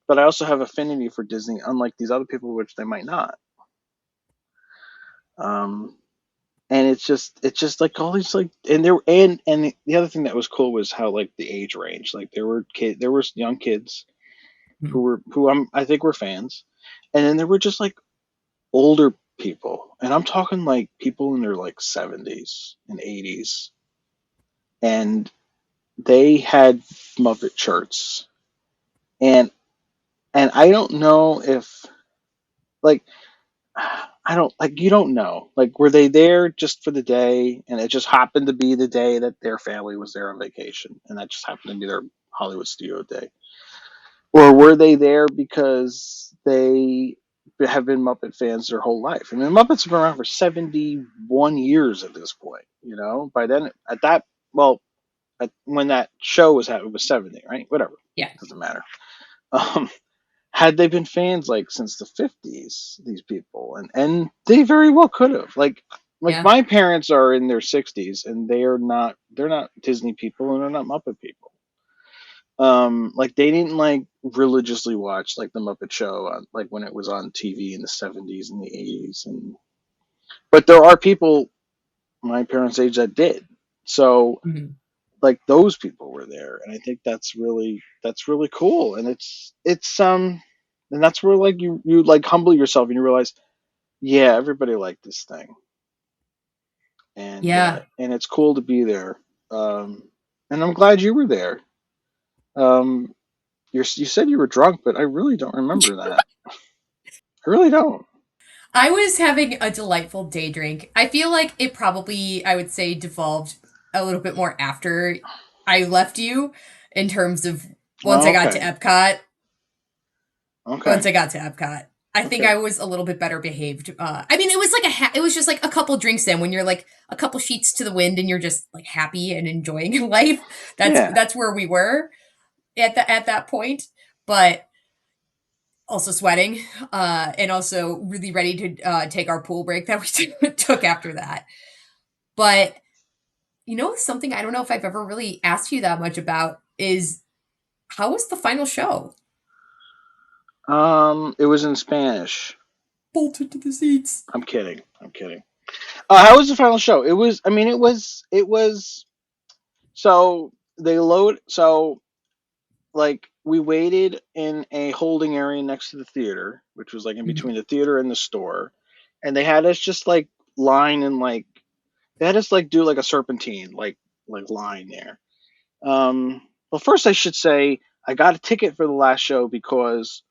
but I also have affinity for Disney, unlike these other people, which they might not. Um, and it's just like all these like, and the other thing that was cool was how like the age range, like there were young kids Mm-hmm. I think were fans, and then there were just like older people, and I'm talking like people in their like 70s and 80s, and they had Muppet shirts, and I don't know if like I don't like you don't know. Like, were they there just for the day, and it just happened to be the day that their family was there on vacation, and that just happened to be their Hollywood studio day? Or were they there because they have been Muppet fans their whole life. I mean, Muppets have been around for 71 years at this point. You know, by then at that well, when that show was happening, it was 70, right? Whatever, Yeah. doesn't matter. Um, had they been fans like since the 50s, these people, and they very well could have. Like Yeah. my parents are in their 60s, and they're not Disney people, and they're not Muppet people. Like they didn't like religiously watch like the Muppet Show like when it was on TV in the 70s and the 80s, and but there are people my parents' age that did. So Mhm. like those people were there, and I think that's really cool, and and that's where like you like humble yourself and you realize, yeah, everybody liked this thing, Yeah. and it's cool to be there. And I'm glad you were there. Um, you said you were drunk, but I really don't remember that. I really don't. I was having a delightful day drink. I feel like it probably, I would say, devolved a little bit more after I left you in terms of once Oh, I got to okay, Epcot. Once okay, I got to Epcot. I think I okay. was a little bit better behaved. I mean, it was like it was just like a couple drinks in when you're like a couple sheets to the wind and you're just like happy and enjoying life. Yeah, That's where we were at that point. But also sweating, and also really ready to take our pool break that we took after that. But something I don't know if I've ever really asked you that much about is how was the final show? it was in Spanish. Bolted to the seats. I'm kidding. I'm kidding. How was the final show? It was. I mean, it was. So they load. So like we waited in a holding area next to the theater, which was like in Mhm. between the theater and the store, and they had us just like line and like they had us like do like a serpentine like line there. Well, first I should say I got a ticket for the last show because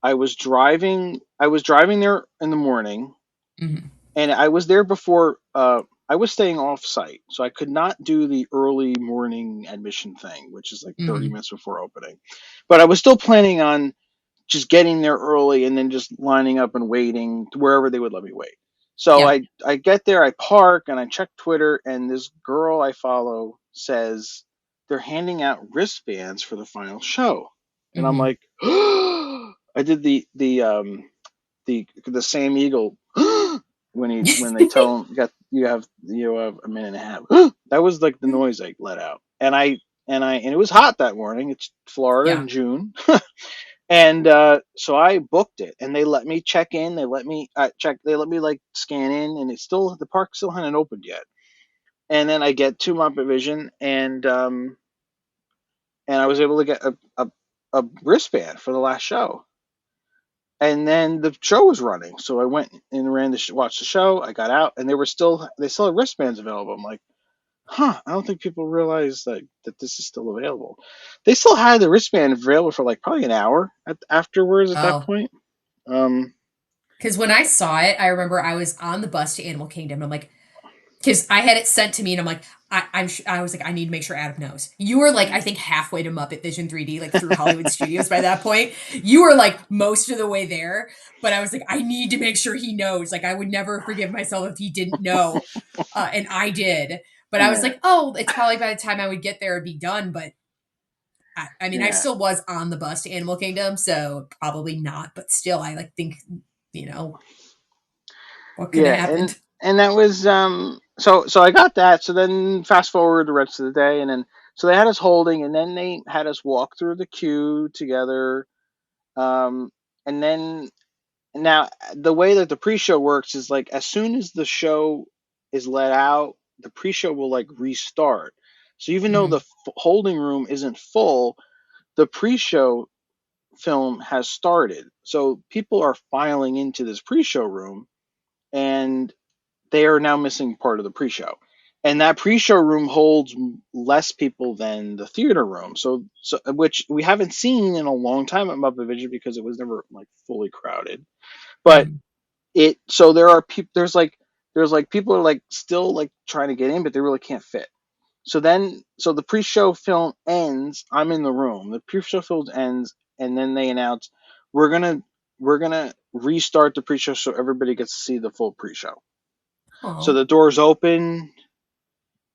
I was driving there in the morning, Mhm. and I was there before. I was staying off site, so I could not do the early morning admission thing, which is like 30 Mhm. minutes before opening. But I was still planning on just getting there early and then just lining up and waiting to wherever they would let me wait. So Yeah. I get there, I park, and I check Twitter, and this girl I follow says they're handing out wristbands for the final show, and I'm Mhm. like, I did the Sam Eagle when they tell him you have a minute and a half. That was like the noise I let out, and it was hot that morning. It's Florida Yeah. in June, and so I booked it, and they let me check in. They let me check. They let me like scan in, and the park still hadn't opened yet. And then I get to Muppet Vision, and I was able to get a wristband for the last show. And then the show was running, so I went and watched the show. I got out, and they still had wristbands available. I'm like, huh, I don't think people realize that this is still available. They still had the wristband available for like probably an hour afterwards at that Oh. point. Um, Because when I saw it, I remember I was on the bus to Animal Kingdom. I'm like, because I had it sent to me, and I'm like, I was like, I need to make sure Adam knows. You were like, I think halfway to Muppet Vision 3D, like through Hollywood Studios by that point. You were like most of the way there, but I was like, I need to make sure he knows. Like, I would never forgive myself if he didn't know, and I did. But I was yeah, like, oh, it's probably by the time I would get there, it'd be done. But I mean, I yeah, still was on the bus to Animal Kingdom, so probably not. But still, I like think, you know, what could have yeah, and happened? and that was so I got that. So then fast forward the rest of the day, and then so they had us holding, and then they had us walk through the queue together. Um, and then Now, the way that the pre-show works is like as soon as the show is let out, the pre-show will like restart. So even though the Hmm. holding room isn't full, the pre-show film has started. So people are filing into this pre-show room, and they are now missing part of the pre-show. And that pre-show room holds less people than the theater room. So which we haven't seen in a long time at Muppet Vision because it was never like fully crowded. But Hmm. there are people there's like people are like still like trying to get in, but they really can't fit. So the pre-show film ends. I'm in the room. The pre-show film ends, and then they announce we're gonna we're gonna restart the pre-show so everybody gets to see the full pre-show. So Oh. the doors open,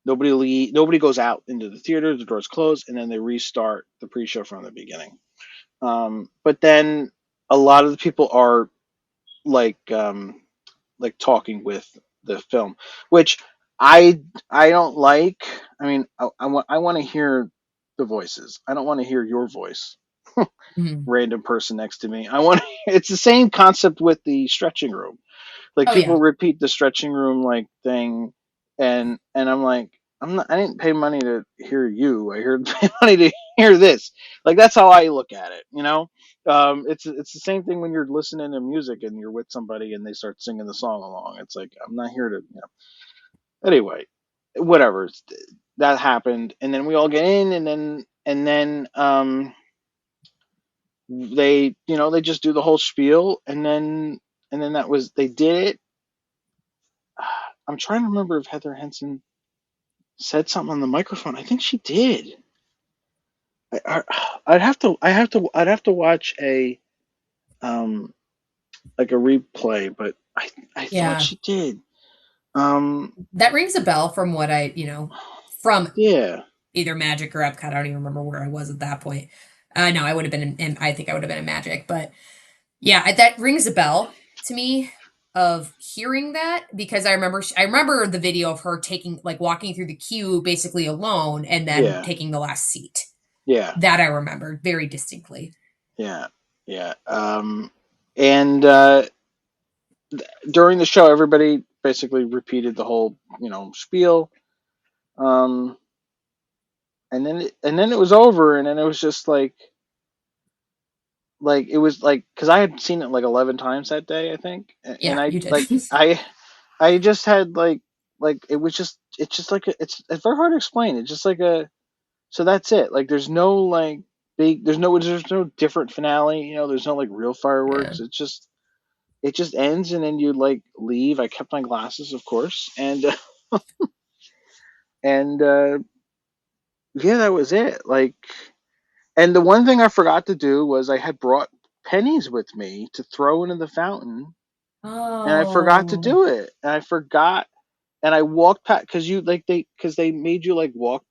nobody goes out into the theater, the doors close, and then they restart the pre-show from the beginning. But then a lot of the people are like talking with the film, which I don't like. I mean, I want to hear the voices. I don't want to hear your voice, Mhm. random person next to me. I want. It's the same concept with the stretching room. Like Oh people yeah. repeat the stretching room like thing, and I'm like, I'm not. I didn't pay money to hear you. I heard pay money to hear this. Like that's how I look at it. It's the same thing when you're listening to music and you're with somebody and they start singing the song along. It's like I'm not here to. Anyway, whatever. That happened, and then we all get in, and then they just do the whole spiel, and then that was they did it. I'm trying to remember if Heather Henson said something on the microphone. I think she did. I'd have to watch um like a replay, but I thought Yeah. she did. Um, That rings a bell from what from yeah, either Magic or Epcot. I don't even remember where I was at that point. No, I would have been I think I would have been in Magic, but yeah, that rings a bell to me of hearing that because I remember the video of her taking like walking through the queue basically alone and then yeah, taking the last seat. yeah, That I remember very distinctly. yeah, yeah. And during the show, everybody basically repeated the whole spiel. Um, and then it was over, and then it was just like it was like because I had seen it like 11 times that day, I think, and Yeah, I you did. like I just had like it's just like it's very hard to explain. It's just like a so that's it. Like there's no like there's no different finale. There's no like real Yeah. fireworks. It just ends, and then you like leave. I kept my glasses, of course, and yeah, that was it. Like, and the one thing I forgot to do was I had brought pennies with me to throw into the fountain, and I forgot to Oh, do it. And I forgot, and I walked past because they made you like walk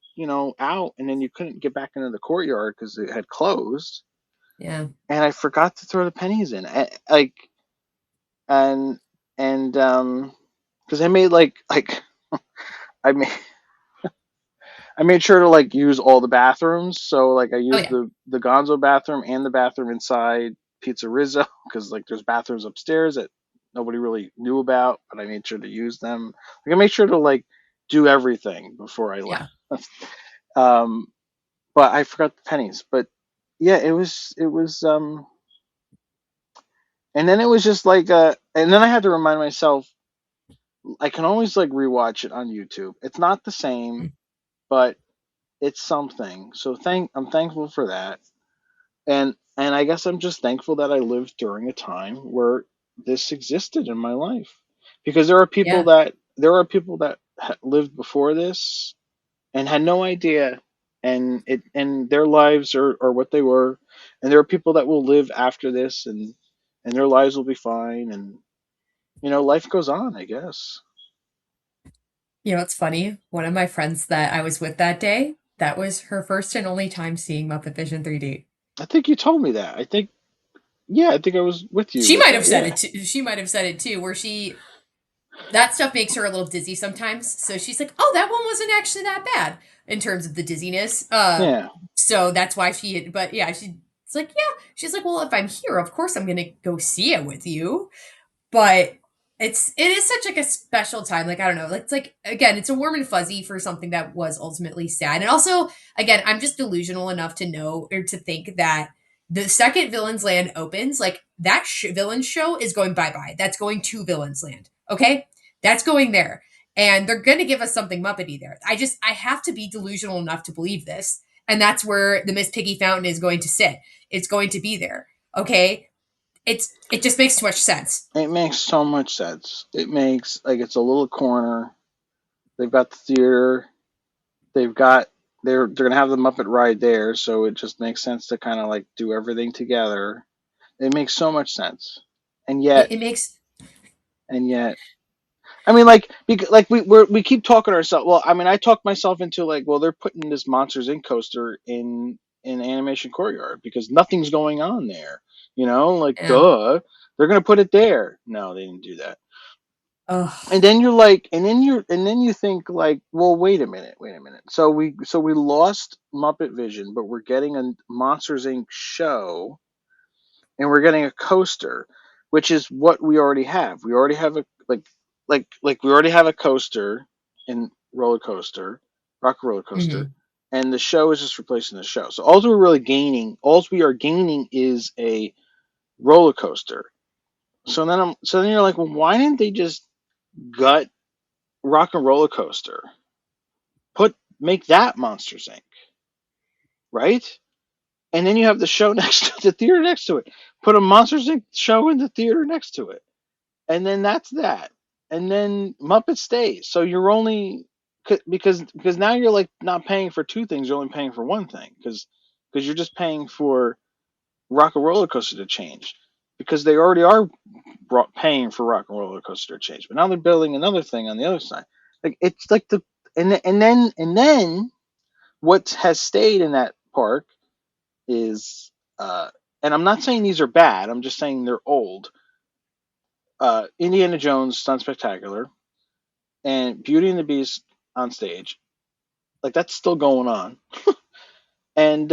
out, and then you couldn't get back into the courtyard because it had closed. yeah. And I forgot to throw the pennies in. And because I made like I made I made sure to like use all the bathrooms. So like I Oh used yeah. the Gonzo bathroom and the bathroom inside Pizza Rizzo because like there's bathrooms upstairs that nobody really knew about, but I made sure to use them. Like I made sure to like do everything before I left. Yeah. Um, but I forgot the pennies. But yeah, it was and then it was just like and then I had to remind myself I can always like rewatch it on YouTube. It's not the same, but it's something. So I'm thankful for that. And I guess I'm just thankful that I lived during a time where this existed in my life. Because Yeah. there are people that lived before this and had no idea and their lives are what they were, and there are people that will live after this and their lives will be fine, and life goes on, I guess. You know, it's funny. One of my friends that I was with that day, that was her first and only time seeing Muppet Vision 3D. I think you told me that. I think I was with you She with might have that. said Yeah. it too. She might have said it too, where that stuff makes her a little dizzy sometimes. So she's like, "Oh, that one wasn't actually that bad in terms of the dizziness." Yeah. So that's why but yeah, it's like, yeah, she's like, "Well, if I'm here, of course I'm gonna go see it with you." But it is such like a special time. Like I don't know, it's like again, it's a warm and fuzzy for something that was ultimately sad. And also, again, I'm just delusional enough to know or to think that the second Villains Land opens, like that villain show is going bye bye. That's going to Villains Land. Okay, that's going there, and they're going to give us something Muppety there. I have to be delusional enough to believe this, and that's where the Miss Piggy fountain is going to sit. It's going to be there. Okay, it just makes too much sense. It makes so much sense. It makes like it's a little corner. They've got the theater. They've got they're gonna have the Muppet ride there, so it just makes sense to kind of like do everything together. It makes so much sense, and It, yet, it makes and yet, I mean, like we keep talking ourselves. Well, I mean, I talked myself into like, well, they're putting this Monsters Inc. coaster in Animation Courtyard because nothing's going on there. Like, yeah. duh, they're gonna put it there. No, they didn't do that. Oh. And then you're like, and then you think like, well, wait a minute. So we lost Muppet Vision, but we're getting a Monsters Inc. show, and we're getting a coaster, which is what we already have. We already have a like we already have a coaster in roller coaster, rock roller coaster, Mhm. and the show is just replacing the show. So all we are gaining is a roller coaster. So then you're like, well, why didn't they just gut Rock and Roller Coaster? Make that Monsters Inc. Right? And then you have the show next to the theater next to it. Put a Monsters Inc. show in the theater next to it, and then that's that. And then Muppet stays. So you're only because now you're like not paying for two things. You're only paying for one thing because you're just paying for Rock and Roller Coaster to change because they already are paying for Rock and Roller Coaster to change. But now they're building another thing on the other side. Like it's like and then what has stayed in that park is and I'm not saying these are bad. I'm just saying they're old. Indiana Jones Stunt Spectacular and Beauty and the Beast on stage, like that's still going on, and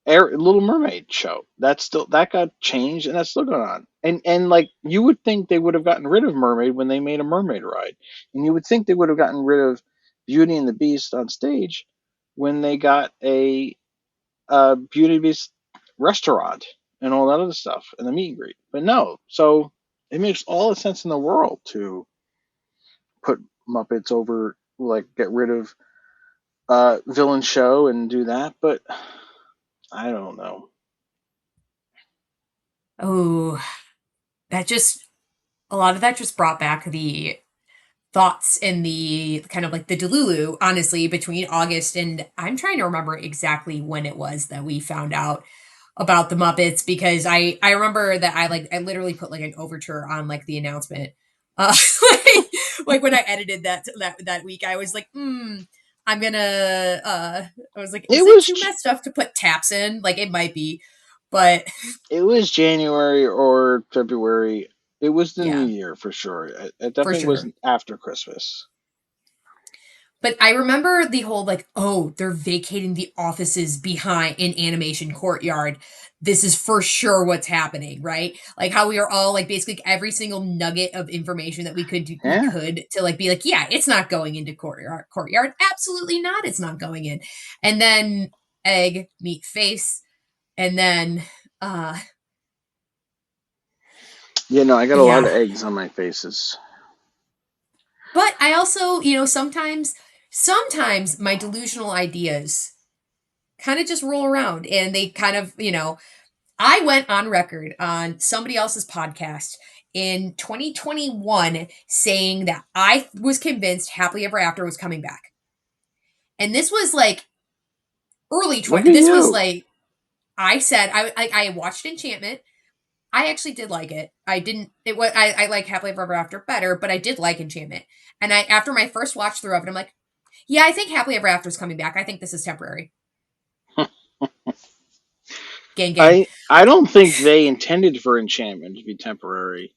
Little Mermaid show that got changed and that's still going on. And like you would think they would have gotten rid of Mermaid when they made a Mermaid ride, and you would think they would have gotten rid of Beauty and the Beast on stage when they got a Beauty and the Beast restaurant and all that other stuff and the meet and greet. But no, so it makes all the sense in the world to put Muppets over, like get rid of Villain Show and do that, but I don't know. Oh, that just a lot of that just brought back the thoughts in the kind of like the Delulu, honestly, between August and I'm trying to remember exactly when it was that we found out about the Muppets because I remember that I literally put like an overture on like the announcement. Uh like when I edited that week, I was like, I'm gonna I was like, It is it was too messed up to put taps in? Like it might be, but it was January or February. It was the New yeah, Year for sure. It for definitely sure. wasn't after Christmas. But I remember the whole like, oh, they're vacating the offices behind in Animation Courtyard. This is for sure what's happening, right? Like how we are all like basically every single nugget of information that Yeah. we could to like be like, yeah, it's not going into courtyard. Absolutely not. It's not going in. And then egg meet face, and then uh Yeah, no, I got a lot yeah. of eggs on my faces. But I also, sometimes my delusional ideas kind of just roll around and they kind of, I went on record on somebody else's podcast in 2021 saying that I was convinced Happily Ever After was coming back. And this was like early Look 20, at this was you. like, I said, I watched Enchantment. I actually did like it. I didn't, it was, I like Happily Ever After better, but I did like Enchantment. And after my first watch through of it, I'm like, yeah, I think Happily Ever After is coming back. I think this is temporary. Gang, gang. I don't think they intended for Enchantment to be temporary.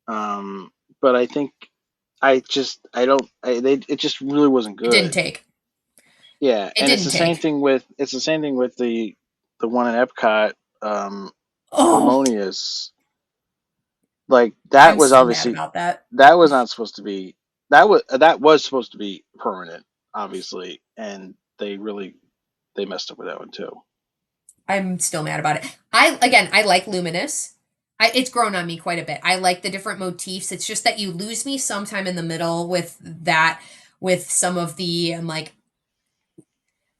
Um, but I think I don't it just really wasn't It didn't good. take. Yeah, It and didn't take. it's the same thing with the one in Epcot, um, Oh, Harmonious. Like I'm still mad about that. that was not supposed to be that was supposed to be permanent, obviously, and they messed up with that one too. I'm still mad about it. I like Luminous. It's grown on me quite a bit. I like the different motifs. It's just that you lose me sometime in the middle with that, with some of the, I'm like,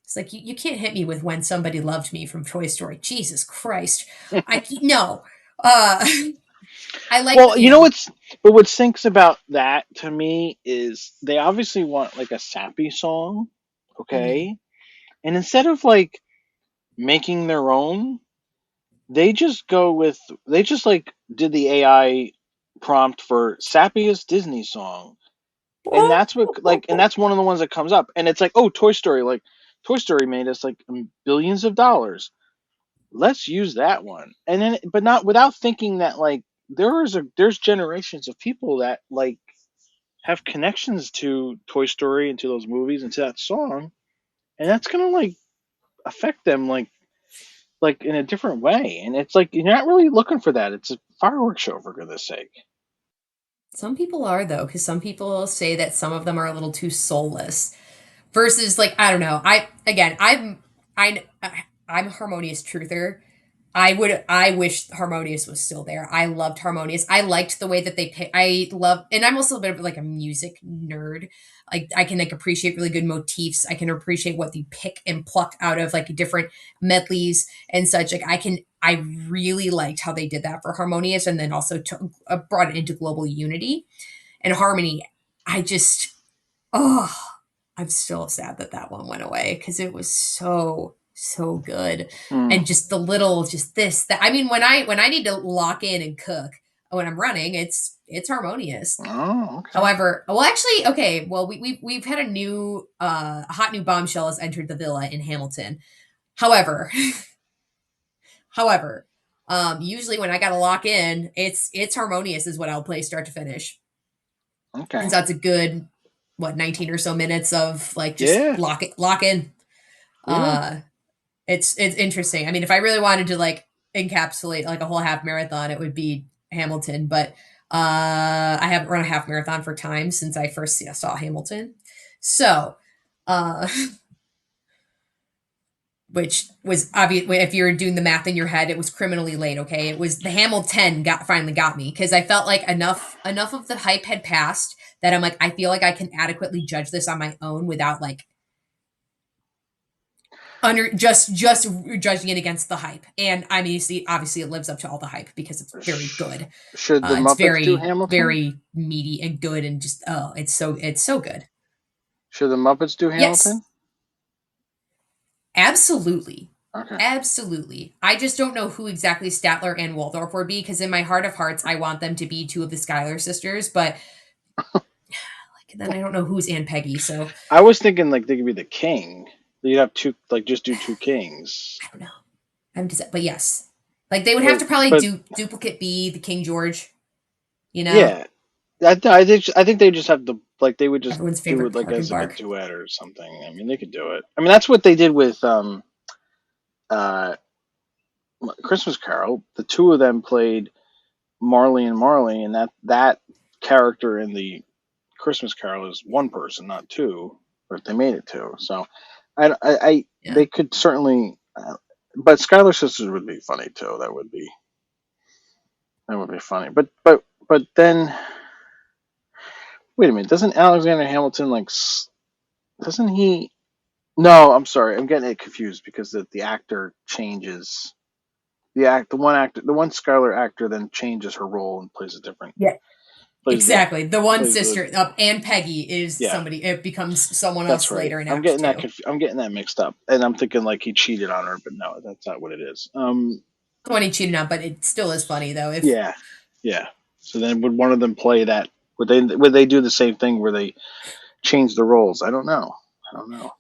it's like you can't hit me with When Somebody Loved Me from Toy Story. Jesus Christ. No. Uh I like Well, the, you know. but what stinks about that to me is they obviously want like a sappy song, Mhm. okay? And instead of like making their own, they just like did the AI prompt for sappiest Disney song, and that's one of the ones that comes up, and it's like, oh, Toy Story, like Toy Story made us like billions of dollars. Let's use that one, and then but not without thinking that like there's generations of people that like have connections to Toy Story and to those movies and to that song, and that's gonna like affect them like in a different way. And it's like you're not really looking for that. It's a fireworks show for goodness sake. Some people are though, because some people say that some of them are a little too soulless. Versus, like, I don't know. I I'm a Harmonious truther. I wish Harmonious was still there. I loved Harmonious. I liked the way that they pick. I love, and I'm also a bit of like a music nerd. Like I can like appreciate really good motifs. I can appreciate what they pick and pluck out of like different medleys and such. I really liked how they did that for Harmonious, and then also brought it into global unity and harmony. I just, oh, I'm still sad that that one went away because it was so good. Hmm. And just the little, just this, that. I mean, when I need to lock in and cook when I'm running, it's Harmonious. Oh, okay. However, well, actually, okay. Well, we've had a hot new bombshell has entered the villa in Hamilton. However, however, usually when I gotta lock in, it's Harmonious is what I'll play start to finish. And Okay. so that's a good 19 or so minutes of like just Yeah. lock in. Yeah. Uh it's interesting. I mean, if I really wanted to like encapsulate like a whole half marathon, it would be Hamilton, but I haven't run a half marathon for time since I first saw Hamilton. So, uh which was obvious if you're doing the math in your head, it was criminally late, okay? It was the Hamilton finally got me because I felt like enough of the hype had passed that I'm like I feel like I can adequately judge this on my own without like under just judging it against the hype. And I mean, see, obviously it lives up to all the hype because it's very good. Should the It's Muppets do very Hamilton? very meaty and good and just it's so good. Should the Muppets do Yes, Hamilton? absolutely. Okay. Absolutely. I just don't know who exactly Statler and Waldorf would be because in my heart of hearts, I want them to be two of the Schuyler sisters, but like then I don't know who's Aunt Peggy, so I was thinking like they could be the king. You'd have two, like just do two kings. I don't know. I'm just, but yes, like they would have But to probably but do duplicate B the King George, you know, yeah, I think they just have to like they would just everyone's do favorite it like Clark and as like a Bark. duet or something. I mean, they could do it. I mean, that's what they did with uh Christmas Carol. The two of them played Marley and Marley, and that character in the Christmas Carol is one person, not two, but they made it two. So Yeah. they could certainly, but Skylar Sisters would be funny too. That would be funny. But then wait a minute, doesn't Alexander Hamilton like doesn't he? No, I'm sorry, I'm getting it confused because the actor changes. The one Skylar actor then changes her role and plays a different Yeah. plays the Exactly. The one plays the sister, Anne Peggy, is yeah. somebody. It becomes someone That's else right. later in Act Two. I'm getting that mixed up, and I'm thinking like he cheated on her, but no, that's not what it is. The one he cheated on, but it still is funny though. If Yeah, yeah. So then, would one of them play that? Would they do the same thing where they change the roles? I don't know. I don't know.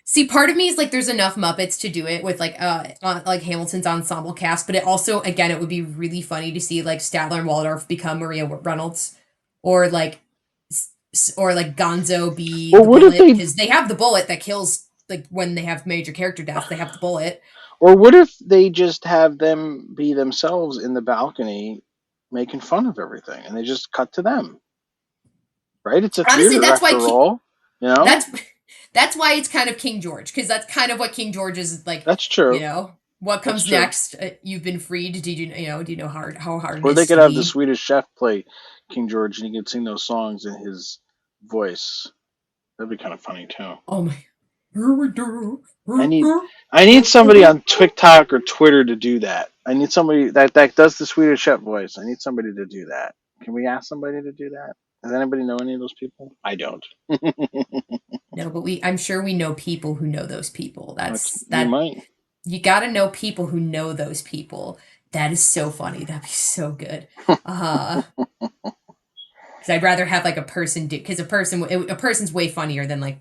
see, part of me is like, there's enough Muppets to do it with like Hamilton's ensemble cast, but it also, again, it would be really funny to see like Statler and Waldorf become Maria Reynolds, or like, or like Gonzo be Or the what if bullet they? because they have the bullet that kills. Like when they have major character deaths, they have the bullet. Or what if they just have them be themselves in the balcony, making fun of everything, and they just cut to them? Right? It's a Honestly, theater after all. that's that's why it's kind of King George because that's kind of what King George is like. That's You true. know what That's comes true. next? You've been freed. Did do you know how hard it Or they is could to have the be? Swedish Chef play King George, and he could sing those songs in his voice. That'd be kind of funny too. Oh my! Here we do. I need I need somebody on TikTok or Twitter to do that. I need somebody that does the Swedish Chef voice. I need somebody to do that. Can we ask somebody to do that? Does anybody know any of those people? I don't. No, but I'm sure we know people who know those people. Which That's we that. might. You got to know people who know those people. That is so funny. That'd be so good. Because I'd rather have like a person do, because a person's way funnier than like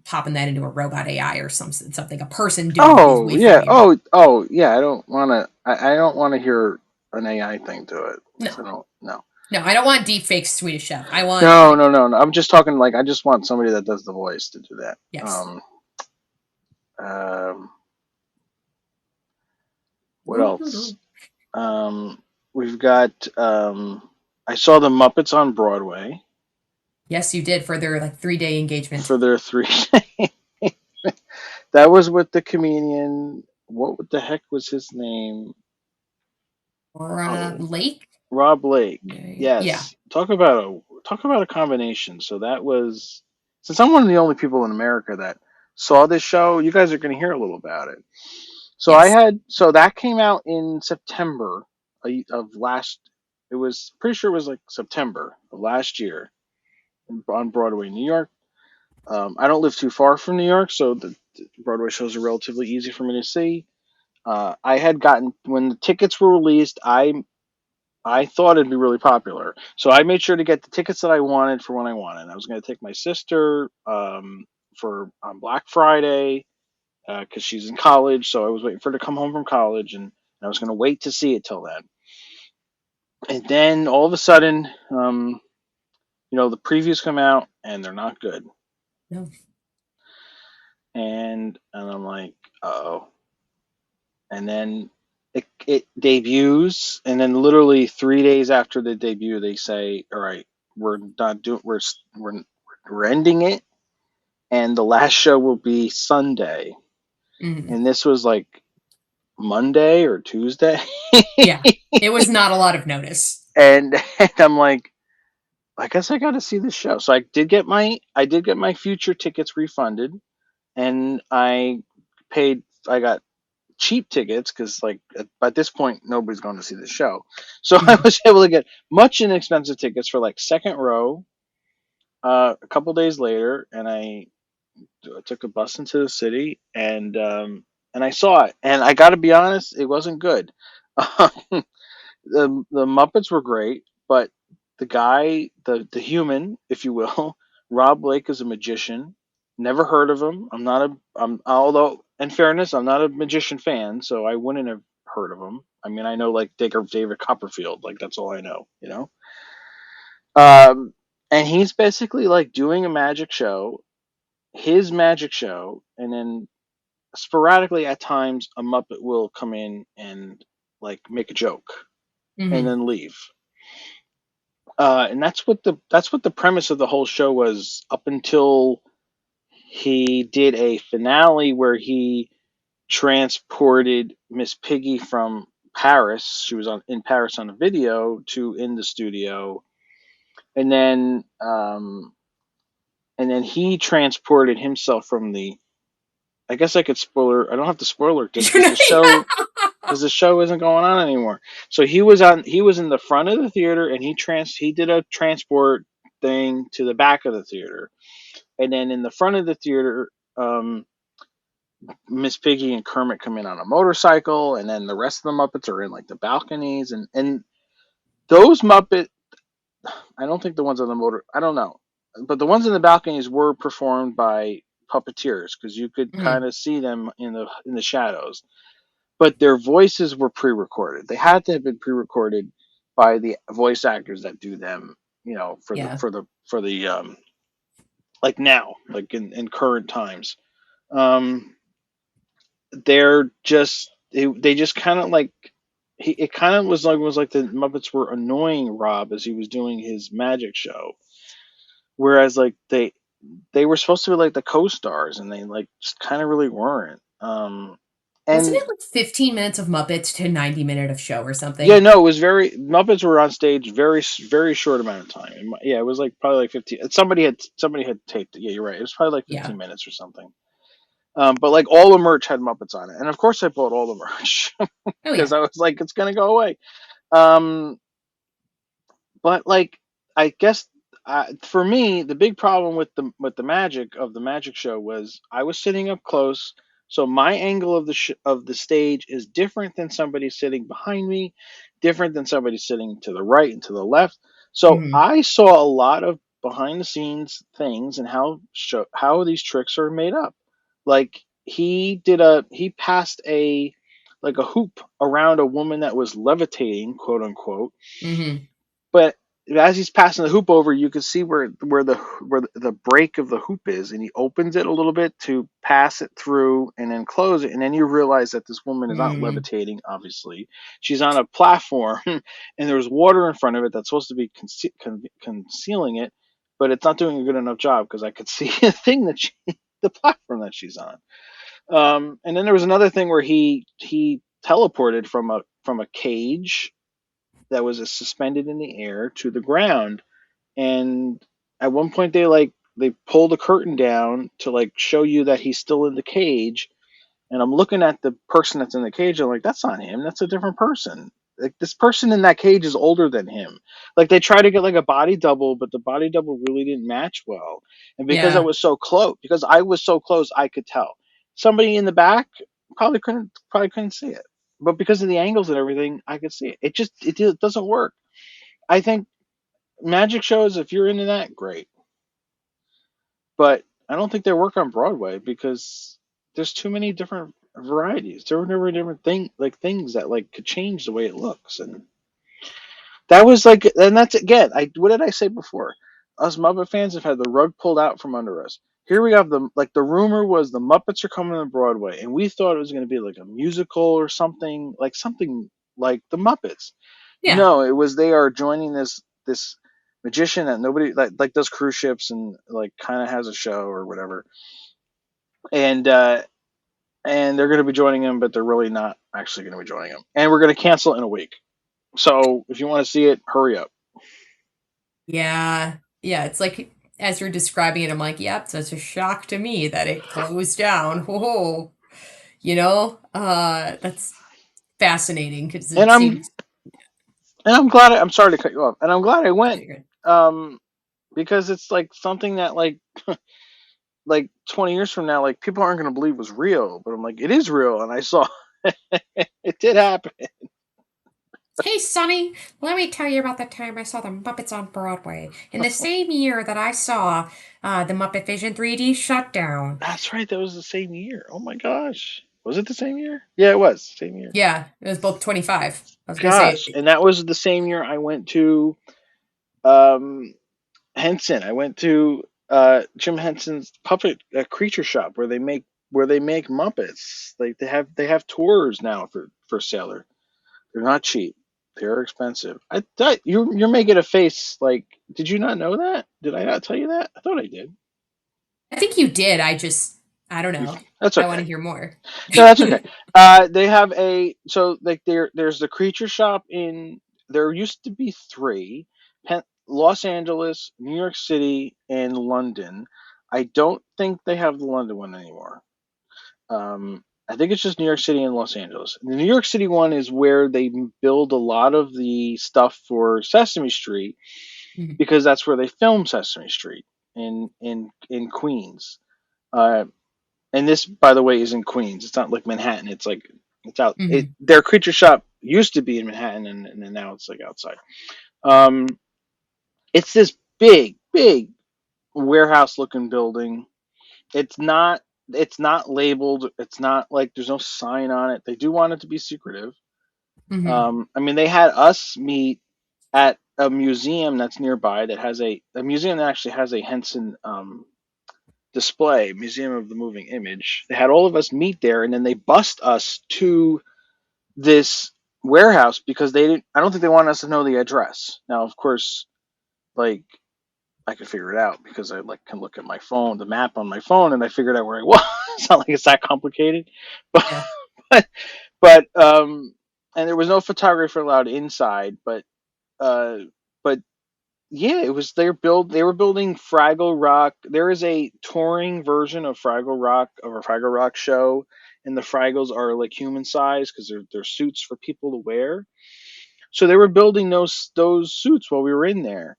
popping that into a robot AI or something. A person doing it is Oh way yeah. funnier. Oh yeah. I don't want to hear an AI thing to it. No, So I don't. No. no, I don't want deep fake Swedish chef. I want No. like No. No. No. I'm just talking like I just want somebody that does the voice to do that. yes. Um. What else? Um. We've got. I saw the Muppets on Broadway Yes, you did for their like 3 day engagement. for their three. That was with the comedian. What the heck was his name? Or Oh, Lake. Rob Lake. Yeah. Yes. Talk about a combination. So that was since I'm one of the only people in America that saw this show, you guys are going to hear a little about it. Yes. So that came out in September of last. It was pretty sure it was like September of last year on Broadway, New York. I don't live too far from New York, so the Broadway shows are relatively easy for me to see. I had gotten when the tickets were released. I thought it'd be really popular, so I made sure to get the tickets that I wanted for when I wanted. I was going to take my sister for on Black Friday because she's in college, so I was waiting for her to come home from college, and I was going to wait to see it till then. And then all of a sudden, the previews come out and they're not good, No. and I'm like, oh. And then it debuts, and then literally 3 days after the debut, they say, "All right, we're not doing, we're ending it, and the last show will be Sunday." Mm. And this was like Monday or Tuesday, Yeah. It was not a lot of notice. and I'm like, I guess I got to see this show. So I did get my future tickets refunded, and I got cheap tickets because like at this point nobody's going to see the show, so I Mm. was able to get much inexpensive tickets for like second row a couple days later, and I took a bus into the city, and I saw it, and I got to be honest, it wasn't good. The Muppets were great, but the guy, the human, if you will, Rob Blake is a magician. Never heard of him. I'm although in fairness, I'm not a magician fan, so I wouldn't have heard of him. I mean, I know like David Copperfield, like that's all I know. Um, and he's basically like doing a magic show, his magic show, and then sporadically at times a Muppet will come in and like make a joke and Hmm. then leave. And that's what the premise of the whole show was up until he did a finale where he transported Miss Piggy from Paris. She was in Paris on a video to in the studio, and then he transported himself from the. I guess I could spoiler. I don't have to spoiler this because the show isn't going on anymore. So he was in the front of the theater and he did a transport thing to the back of the theater. And then in the front of the theater, Miss Piggy and Kermit come in on a motorcycle, and then the rest of the Muppets are in like the balconies, and those Muppet. I don't think the ones on the motor. I don't know, but the ones in the balconies were performed by puppeteers because you could kind Hmm. of see them in the shadows. But their voices were pre-recorded. They had to have been pre-recorded by the voice actors that do them. For the Yeah. for the for the like now, like in current times. Um, they're just they just kind of like it kind of was like the Muppets were annoying Rob as he was doing his magic show, whereas like they were supposed to be like the co-stars and they like just kind of really weren't. Wasn't And it like 15 minutes of Muppets to 90 minute of show or yeah, something? no, it was very Muppets were on stage very short amount of time. Yeah, it was like probably like 15. Somebody had taped it. Yeah, you're right. It was probably like Yeah. 15 minutes or something. But like all the merch had Muppets on it, and of course I bought all the merch Oh, because yeah. I was like, it's gonna go away. Um, but like, I guess for me, the big problem with the magic of the magic show was I was sitting up close. So my angle of of the stage is different than somebody sitting behind me, different than somebody sitting to the right and to the left. So Hmm. I saw a lot of behind the scenes things and how these tricks are made up. Like he passed a like a hoop around a woman that was levitating, quote unquote, Hmm. but as he's passing the hoop over, you can see where the break of the hoop is, and he opens it a little bit to pass it through and then close it, and then you realize that this woman is not Hmm. levitating. Obviously, she's on a platform, and there's water in front of it that's supposed to be concealing it, but it's not doing a good enough job because I could see the platform that she's on. And then there was another thing where he teleported from a cage that was suspended in the air to the ground. And at one point they pulled the curtain down to like show you that he's still in the cage. And I'm looking at the person that's in the cage. I'm like, that's not him. That's a different person. Like this person in that cage is older than him. Like they tried to get like a body double, but the body double really didn't match well. And Yeah. because I was so close, I could tell. Somebody in the back probably couldn't see it. But because of the angles and everything, I could see it. It doesn't work. I think magic shows, if you're into that, great. But I don't think they work on Broadway because there's too many different varieties. There were never different things that like could change the way it looks, and that was like, and that's again. What did I say before? Us Muppet fans have had the rug pulled out from under us. Here we have the rumor was the Muppets are coming to Broadway, and we thought it was going to be like a musical or something like the Muppets. Yeah. No, it was they are joining this magician that nobody like does cruise ships and like kind of has a show or whatever, and and they're going to be joining him, but they're really not actually going to be joining him, and we're going to cancel in a week. So if you want to see it, hurry up. Yeah. Yeah. It's like as you're describing it, I'm like, yep, such a shock to me that it closed down. Whoa. That's fascinating because And it I'm seems. I'm glad. I'm sorry to cut you off, and I'm glad I Oh, went you're good. um, because it's like something that like 20 years from now, like people aren't going to believe was real, but I'm like it is real, and I saw it did happen. Hey, Sonny, let me tell you about the time I saw the Muppets on Broadway. In the same year that I saw the Muppet Vision 3D shutdown. That's right. That was the same year. Oh my gosh. Was it the same year? Yeah, it was. Same year. Yeah, it was both 25. I was going to Gosh. say, And that was the same year I went to um Henson. I went to Jim Henson's puppet creature shop where they make Muppets. Like they have tours now for Sailor. They're not cheap. They're expensive. I thought you're making a face like did you not know that? Did I not tell you that? I thought I did. I think you did. I don't know. That's I want to okay. hear more. No, that's okay. They have there's the creature shop in there used to be three, Los Angeles, New York City, and London. I don't think they have the London one anymore. I think it's just New York City and Los Angeles. The New York City one is where they build a lot of the stuff for Sesame Street Mhm. because that's where they film Sesame Street in Queens. Uh, and this, by the way, is in Queens. It's not like Manhattan. It's like it's out. Mhm. Their creature shop used to be in Manhattan, and then now it's like outside. Um, it's this big warehouse looking building. It's not. It's not labeled. It's not like there's no sign on it. They do want it to be secretive. Mhm. I mean, they had us meet at a museum that's nearby that has a museum that actually has a Henson display, Museum of the Moving Image. They had all of us meet there, and then they bussed us to this warehouse because they didn't. I don't think they wanted us to know the address. Now, of course, like I could figure it out because I like can look at my phone, the map on my phone, and I figured out where I was. It's not like it's that complicated, but Yeah. but, but and there was no photographer allowed inside, uh, but yeah, it was they were building Fraggle Rock. There is a touring version of a Fraggle Rock show, and the Fraggles are like human size because they're suits for people to wear. So they were building those suits while we were in there.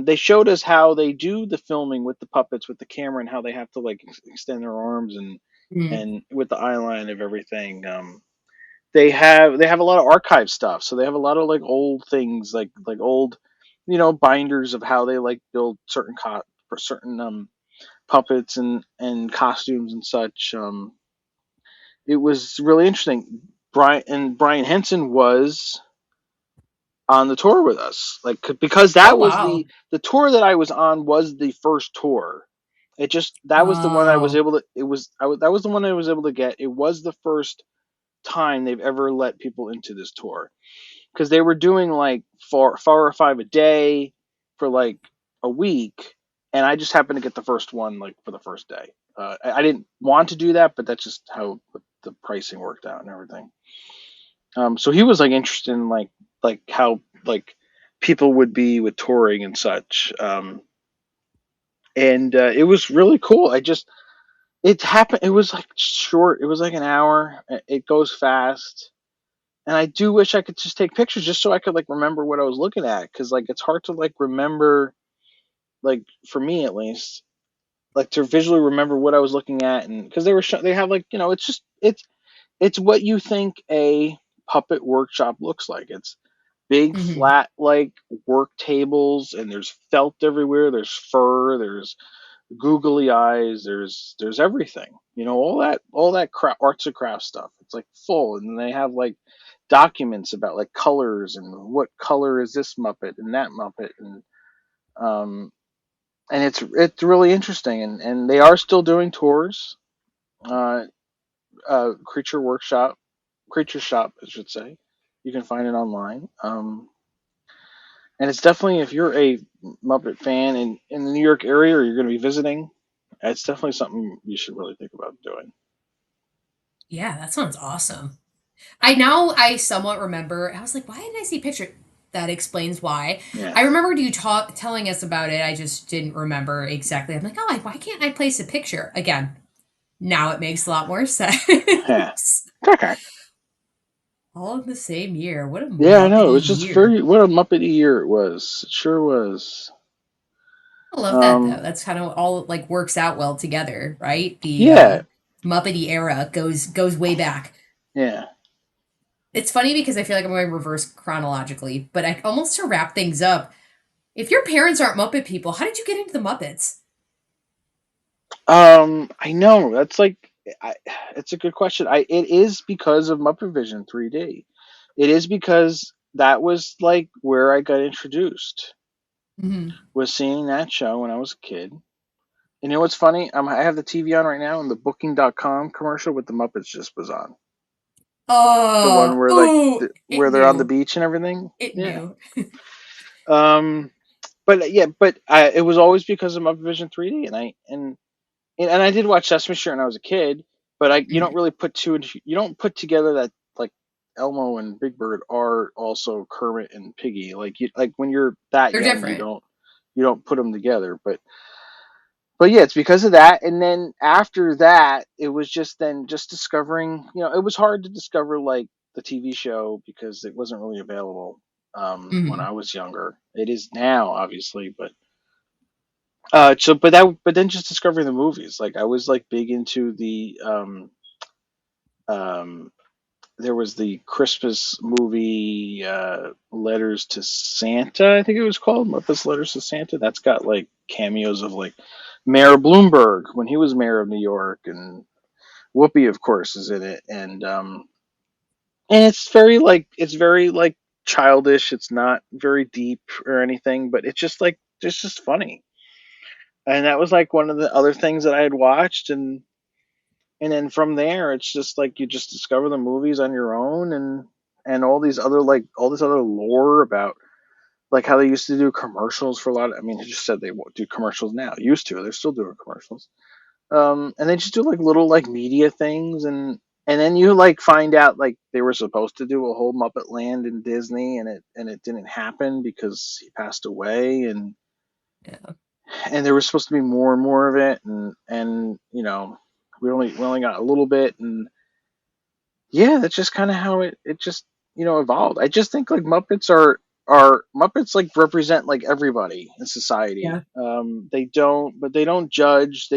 They showed us how they do the filming with the puppets with the camera and how they have to like extend their arms and Mm. and with the eye line of everything. They have a lot of archive stuff, so they have a lot of like old things, like old, binders of how they like build certain for certain puppets and costumes and such. It was really interesting. Brian Henson was on the tour with us, like because Oh that was wow. the tour that I was on was the first tour. It just that was the one I was Oh. able to. It was that was the one I was able to get. It was the first time they've ever let people into this tour because they were doing like four or five a day for like a week, and I just happened to get the first one like for the first day. I didn't want to do that, but that's just how the pricing worked out and everything. So he was like interested in like how like people would be with touring and such. And it was really cool. It happened. It was like short. It was like an hour. It goes fast. And I do wish I could just take pictures just so I could like remember what I was looking at, because like it's hard to like remember, like for me at least, like to visually remember what I was looking at. And because they have like, it's what you think a puppet workshop looks like. It's big Hmm. flat like work tables, and there's felt everywhere, there's fur, there's googly eyes, there's everything, all that arts and crafts stuff. It's like full, and they have like documents about like colors and what color is this Muppet and that Muppet, um and it's really interesting, and they are still doing tours. uh creature workshop Creature shop, I should say. You can find it online. And it's definitely, if you're a Muppet fan in the New York area, or you're going to be visiting, it's definitely something you should really think about doing. Yeah, that sounds awesome. I somewhat remember. I was like, why didn't I see a picture? That explains why. Yeah. I remembered you telling us about it. I just didn't remember exactly. I'm like, oh, why can't I place a picture again? Now it makes a lot more Yeah. sense. Okay. All in the same year. What a Yeah, I know. It muppety was just year. what a Muppety year it was. It sure was. I love that though. Um, That's kind of all like works out well together, right? The yeah. Muppety era goes way back. Yeah. It's funny because I feel like I'm going reverse chronologically, but I almost to wrap things up. If your parents aren't Muppet people, how did you get into the Muppets? I know. That's like, I, it's a good question. It is because of Muppet Vision 3D. It is because that was like where I got introduced, Hmm. was seeing that show when I was a kid. And you know what's funny? I have the TV on right now, and the Booking.com commercial with the Muppets just was on. The one where like Oh, it where they're on the knew. beach and everything. It Yeah. knew. Um. But yeah, it was always because of Muppet Vision 3D, and I did watch Sesame Street when I was a kid. But you don't Mhm. really you don't put together that like Elmo and Big Bird are also Kermit and Piggy. Like when you're that They're young, different. you don't put them together. But yeah, it's because of that. And then after that, it was just discovering. It was hard to discover like the TV show because it wasn't really available when Hmm. I was younger. It is now, obviously, but but then just discovering the movies. Like I was like big into the um there was the Christmas movie, Letters to Santa, I think it was called, Muppets Letters to Santa. That's got like cameos of like Mayor Bloomberg when he was mayor of New York, and Whoopi, of course, is in it. And it's very like childish. It's not very deep or anything, but it's just funny. And that was like one of the other things that I had watched, and then from there it's just like you just discover the movies on your own, and all this other lore about like how they used to do commercials for a lot of, I mean, he just said they won't do commercials now. Used to. They're still doing commercials. And they just do like little like media things, and then you like find out like they were supposed to do a whole Muppet Land in Disney, and it didn't happen because he passed away, Yeah. and there was supposed to be more and more of it, and we only got a little bit, and yeah, that's just kind of how it just evolved. I just think like Muppets like represent like everybody in society. Yeah. They don't judge.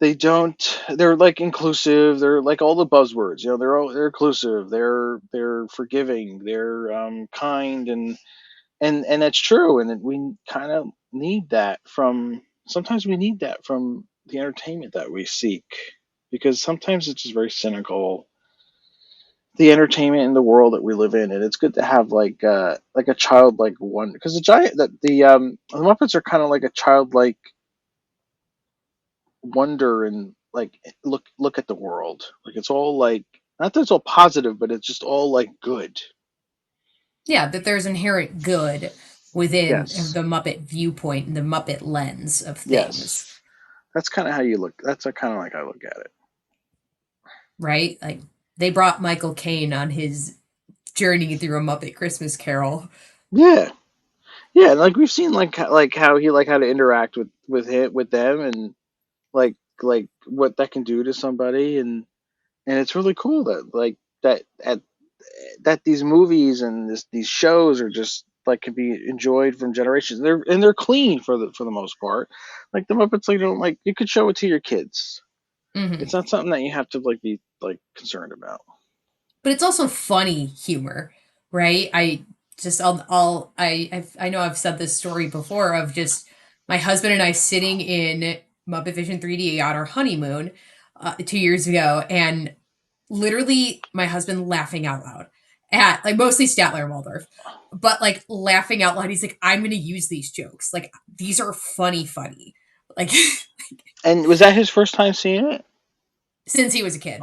they don't. They're like inclusive. They're like all the buzzwords. They're inclusive. They're forgiving. They're kind, and that's true. And we kind of need that from. Sometimes we need that from the entertainment that we seek, because sometimes it's just very cynical, the entertainment in the world that we live in, and it's good to have like a childlike one, because the Muppets are kind of like a childlike wonder, and like look at the world, like it's all like, not that it's all positive, but it's just all like good. Yeah, that there's inherent good within Yes, the Muppet viewpoint and the Muppet lens of things, yes, that's kind of how you look. That's kind of like I look at it. right? Like they brought Michael Caine on his journey through a Muppet Christmas Carol. Yeah, yeah, and like we've seen like how he like how to interact with them, and like what that can do to somebody, and it's really cool that like that these movies and these shows are just like can be enjoyed from generations. They're clean for the most part. Like the Muppets, like don't like you could show it to your kids. Hmm. It's not something that you have to like be like concerned about. But it's also funny humor, right? I know I've said this story before of just my husband and I sitting in Muppet Vision 3D on our honeymoon 2 years ago, and literally my husband laughing out loud at like mostly Statler and Waldorf, but like laughing out loud. He's like, "I'm going to use these jokes. Like these are funny." Like And was that his first time seeing it? since he was a kid,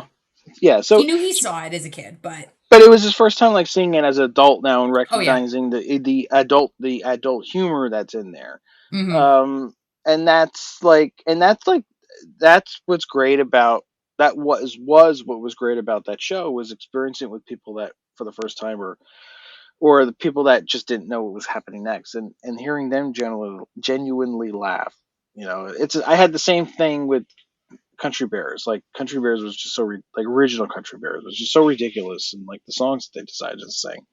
Yeah. he So, knew he saw it as a kid, but but it was his first time like seeing it as an adult now, and oh yeah. recognizing the adult humor that's in there. Hmm. Um, and that's what's great about that. Was what was great about that show was experiencing it with people that for the first time, or the people that just didn't know what was happening next, and hearing them genuinely laugh. It's I had the same thing with Country Bears. Like Country Bears was just like original Country Bears was just so ridiculous, and like the songs that they decided to sing.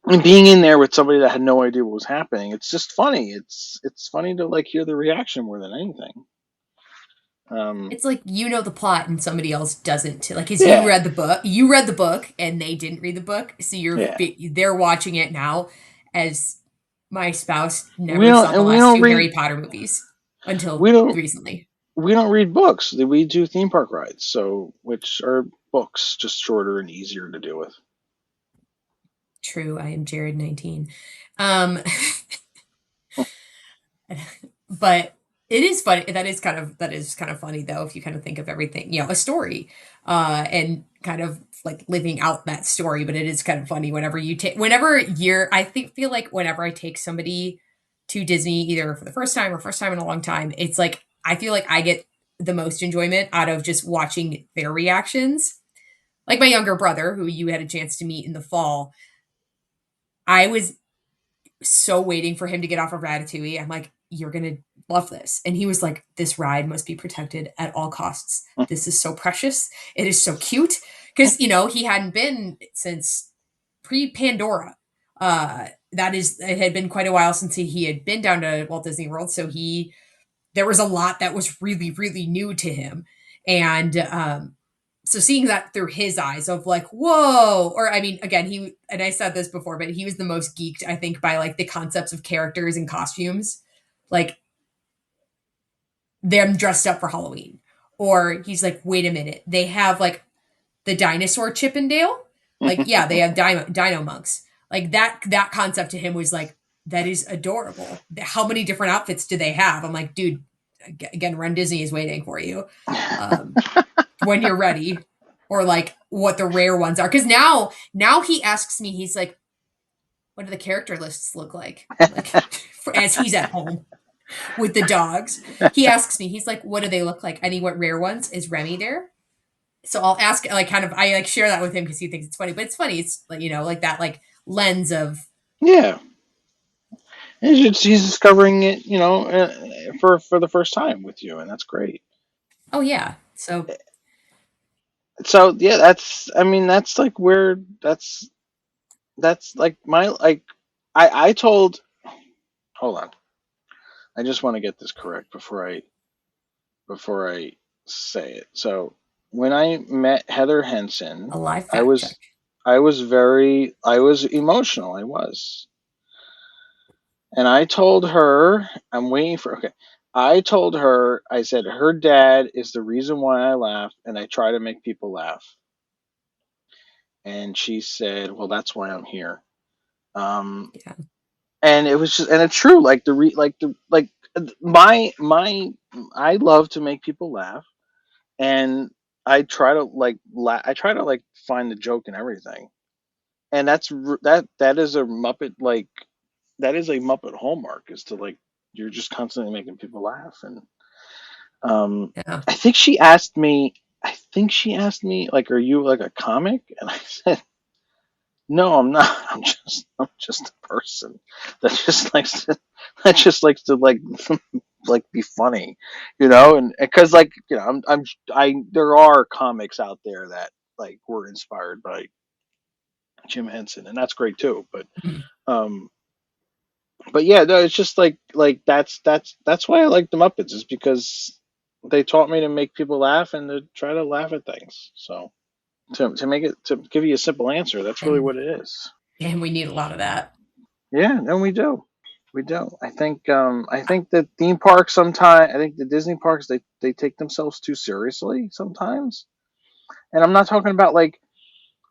And being in there with somebody that had no idea what was happening, it's just funny. It's funny to like hear the reaction more than anything. It's like you know the plot and somebody else doesn't too. Like, cause Yeah, you read the book, and they didn't read the book, so yeah. they're watching it now. As my spouse We never don't saw the and last two Harry Potter movies we until don't recently. we don't read books. We do theme park rides, so which are books, just shorter and easier to deal with. True, I am Jared 19. Um, but it is funny. That is kind of funny though, if you kind of think of everything, a story, and kind of like living out that story. But it is kind of funny I feel like whenever I take somebody to Disney, either for the first time or first time in a long time, it's like I feel like I get the most enjoyment out of just watching their reactions. Like my younger brother, who you had a chance to meet in the fall, I was so waiting for him to get off of Ratatouille. I'm like, you're gonna love this. And he was like, this ride must be protected at all costs. This is so precious. It is so cute. Because, he hadn't been since pre Pandora. It had been quite a while since he had been down to Walt Disney World. So there was a lot that was really, really new to him. And so seeing that through his eyes of like, whoa, or I mean, again, and I said this before, but he was the most geeked, I think, by like the concepts of characters and costumes, like them dressed up for Halloween. Or he's like, wait a minute, they have like the dinosaur Chippendale. Like, yeah, they have dino monks. Like that concept to him was like, that is adorable. How many different outfits do they have? I'm like, dude, again, runDisney is waiting for you. When you're ready, or like what the rare ones are. Because now he asks me, he's like, what do the character lists look like? Like as he's at home with the dogs, he asks me, he's like, what do they look like? Any what rare ones? Is Remy there? So I'll ask, like, kind of, I like share that with him because he thinks it's funny, but it's funny. It's like, like that, like lens of, Yeah, he's discovering it, for the first time with you, and that's great. oh yeah. So So yeah, that's I mean that's like where that's like my like I told hold on, I just want to get this correct before I before I say it. So when I met Heather A Henson, live I fact check. was I was emotional. I was. And I told her, I'm waiting for, okay. I told her, I said, her dad is the reason why I laugh, and I try to make people laugh. And she said, well, that's why I'm here. Um, Yeah. and it was just, and it's true. My, I love to make people laugh, and I try to I try to find the joke in everything. And that is a Muppet that is a Muppet hallmark, is to you're just constantly making people laugh. And Yeah. I think she asked me, like, are you like a comic? And I said, no, I'm not. I'm just a person that just likes to be funny, and because there are comics out there that were inspired by Jim Henson, and that's great too. Mhm. Um, but yeah, no, it's just that's why I like the Muppets, is because they taught me to make people laugh and to try to laugh at things. So to give you a simple answer, that's really And what it is. and we need a lot of that. Yeah, and we do. We do. I think that theme parks sometimes, I think the Disney parks, they take themselves too seriously sometimes. And I'm not talking about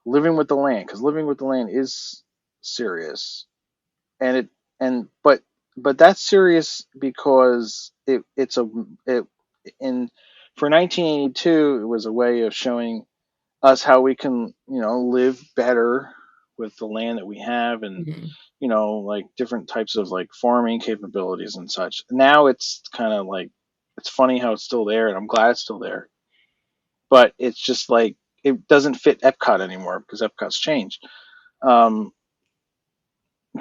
Living with the Land, because Living with the Land is serious. And it and but that's serious because it in for 1982, it was a way of showing us how we can, live better with the land that we have, and Mhm. different types of farming capabilities and such. Now it's kind of it's funny how it's still there, and I'm glad it's still there. But it's just it doesn't fit Epcot anymore because Epcot's changed. Um,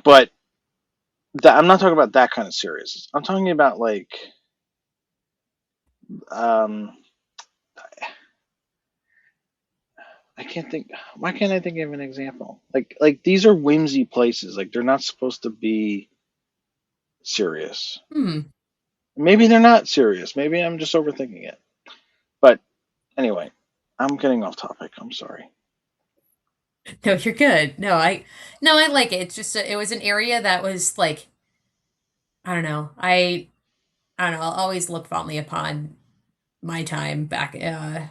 but I'm not talking about that kind of serious. I'm talking about um, I can't think. Why can't I think of an example? These are whimsy places. They're not supposed to be serious. Hmm. Maybe they're not serious. Maybe I'm just overthinking it. But anyway, I'm getting off topic. I'm sorry. No, you're good. No, I like it. It's just it was an area that was like I don't know. I don't know. I'll always look fondly upon my time back in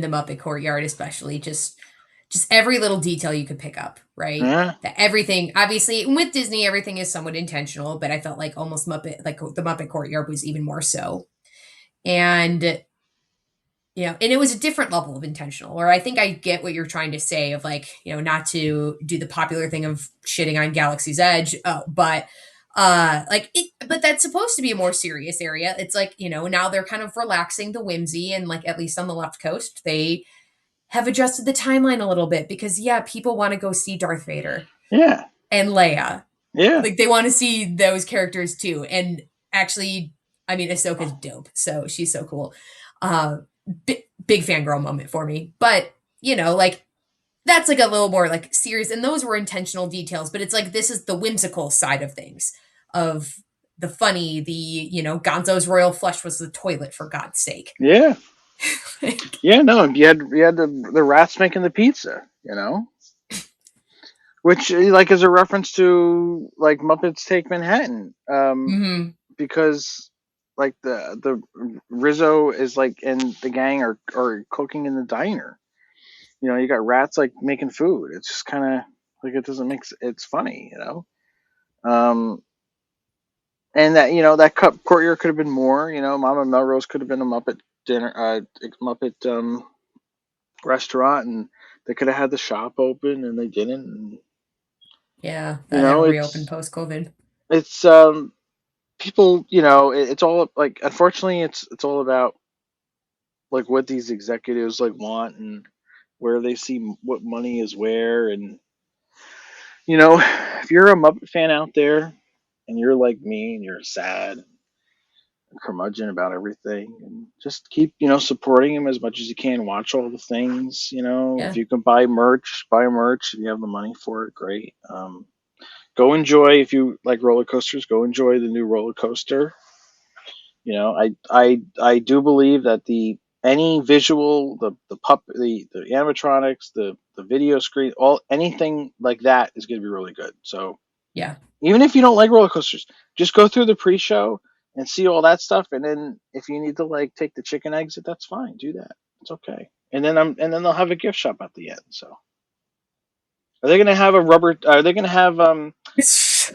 the Muppet Courtyard, especially just every little detail you could pick up, right? Yeah. That everything, obviously, with Disney, everything is somewhat intentional, but I felt like almost Muppet, like the Muppet Courtyard was even more so. And and it was a different level of intentional. Or I think I get what you're trying to say of not to do the popular thing of shitting on Galaxy's Edge, but that's supposed to be a more serious area. It's now they're kind of relaxing the whimsy, and at least on the left coast, they have adjusted the timeline a little bit because yeah, people want to go see Darth Vader Yeah. and Leia. Yeah. Like they want to see those characters too. And actually, I mean, Ahsoka's dope, so she's so cool. Big fangirl moment for me. But that's a little more serious, and those were intentional details. But it's this is the whimsical side of things, of the funny, the Gonzo's royal flush was the toilet for God's sake. Yeah. Like, Yeah. No, you had the rats making the pizza. Which is a reference to Muppets Take Manhattan. mhm. Because the Rizzo is and the gang are cooking in the diner. You got rats making food. It's just kind of it doesn't make it's funny. Um, and that cup courtyard could have been more. Mama Melrose could have been a Muppet dinner, Muppet restaurant, and they could have had the shop open, and they didn't. And, Yeah, that never reopened post COVID. it's people. It's all unfortunately, it's all about what these executives want, and where they see what money is where. And if you're a Muppet fan out there and you're like me and you're sad and curmudgeon about everything, and just keep supporting him as much as you can. Watch all the things. If Yeah. you can buy merch, buy merch. If you have the money for it, great. Go enjoy. If you like roller coasters, go enjoy the new roller coaster. I do believe that the any visual, the animatronics, the video screen, all anything like that is going to be really good. So Yeah. even if you don't like roller coasters, just go through the pre-show and see all that stuff, and then if you need to like take the chicken exit, that's fine. Do that. It's okay. And then they'll have a gift shop at the end. So are they going to have a rubber? Are they going to have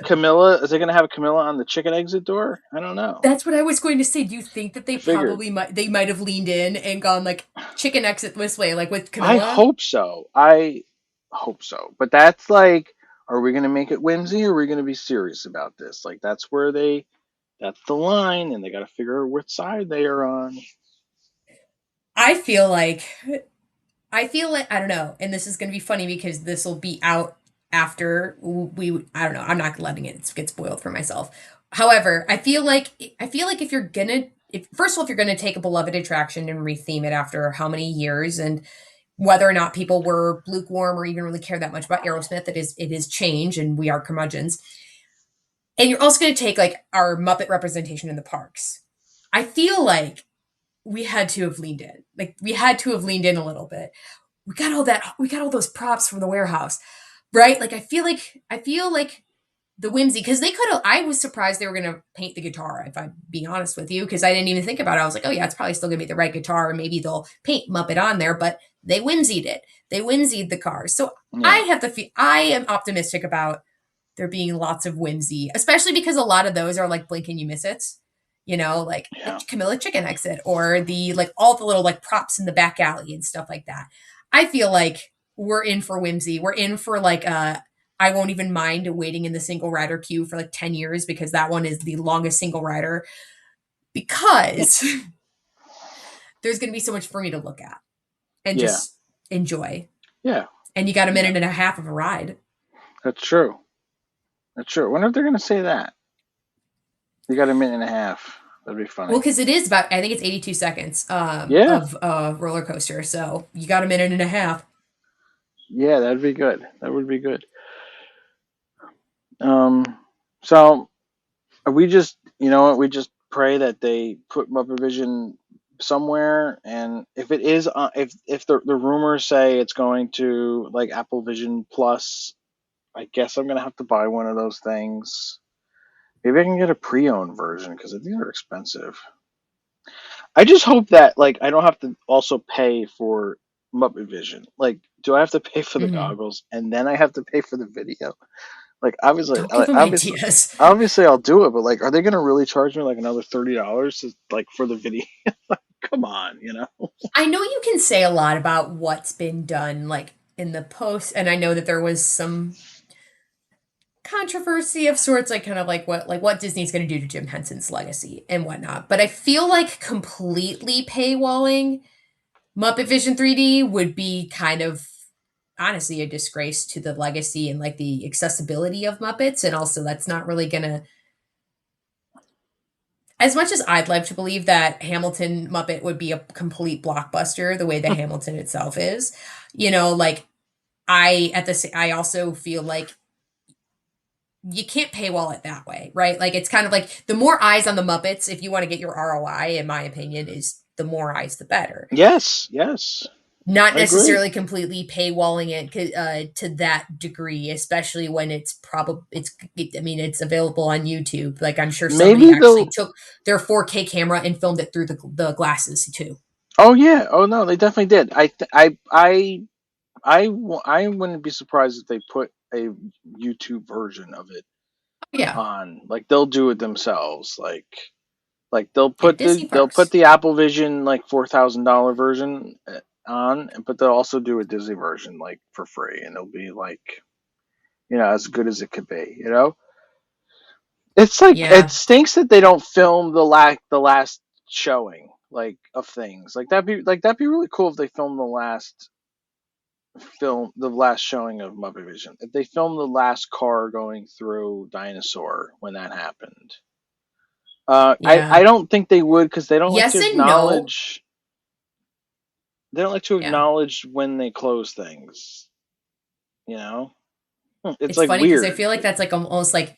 Camilla? Is they going to have Camilla on the chicken exit door? I don't know. That's what I was going to say. Do you think that I figured. they might have leaned in and gone like chicken exit this way, like with I Camilla? hope so. I hope so. But that's like, are we going to make it whimsy or are we going to be serious about this? Like, that's the line, and they got to figure out which side they are on. I feel like I don't know, and this is going to be funny because this will be out after we I don't know. I'm not letting it get spoiled for myself. However, I feel like if you're gonna if first of all if you're gonna take a beloved attraction and retheme it after how many years and whether or not people were lukewarm or even really care that much about Aerosmith, it is change and we are curmudgeons. And you're also going to take like our Muppet representation in the parks. I feel like we had to have leaned in. Like we had to have leaned in a little bit. We got all those props from the warehouse, right? Like I feel like the whimsy because they could have. I was surprised they were going to paint the guitar. If I'm being honest with you, because I didn't even think about it. I was like, oh yeah, it's probably still going to be the right guitar, and maybe they'll paint Muppet on there. But they whimsied it. They whimsied the cars. So I Yeah, have I am optimistic about there being lots of whimsy, especially because a lot of those are like blink and you miss it. You know, like yeah, Camilla Chicken Exit or the like all the little like props in the back alley and stuff like that. I feel like we're in for whimsy. We're in for like I won't even mind waiting in the single rider queue for like 10 years because that one is the longest single rider because there's going to be so much for me to look at and yeah, just enjoy. yeah, And you got a yeah. minute and a half of a ride. That's true. That's true. I wonder if they're going to say that. You got a minute and a half. That'd be Well, funny. because it is about, I think it's 82 seconds Yeah, of roller coaster. So you got a minute and a half. yeah, that'd be good. That would be good. Um, so we just, you know what? We just pray that they put Muppet Vision somewhere, and if it is, if the rumors say it's going to like Apple Vision Plus, I guess I'm gonna have to buy one of those things. Maybe I can get a pre-owned version because I think they're expensive. I just hope that like I don't have to also pay for Muppet Vision. Like, do I have to pay for the Mm-hmm. goggles and then I have to pay for the video? Like, obviously, Don't give them ideas. obviously, I'll do it. But like, are they gonna really charge me like another $30 like for the video? Come on, you know? I know you can say a lot about what's been done, like in the post, and I know that there was some controversy of sorts, like what Disney's going to do to Jim Henson's legacy and whatnot. But I feel like completely paywalling Muppet Vision 3D would be kind of honestly a disgrace to the legacy and like the accessibility of Muppets, and also that's not really going to. As much as I'd love to believe that Hamilton Muppet would be a complete blockbuster, the way that Hamilton itself is, you know, like I also feel like you can't paywall it that way, right? Like it's kind of like the more eyes on the Muppets, if you want to get your ROI, in my opinion, is the more eyes the better. Yes, yes, Not I agree. necessarily completely paywalling it to that degree, especially when I mean, it's available on YouTube. Like I'm sure somebody Maybe actually they'll. took their 4K camera and filmed it through the glasses too. Oh yeah. Oh no, they definitely did. I wouldn't be surprised if they put a YouTube version of it Yeah, on. Like they'll do it themselves. Like at Disney they'll put parks. the Apple Vision like $4,000 version on, but they'll also do a Disney version like for free, and it'll be like as good as it could be. It's like it Yeah, stinks that they don't film the last showing like of things like that'd be really cool if they filmed the last showing of Muppet Vision. If they filmed the last car going through Dinosaur when that happened. yeah, I don't think they would because they don't like to yes and no. acknowledge. They don't like to Yeah, acknowledge when they close things. You know, it's it's like funny because I weird. feel like that's like almost like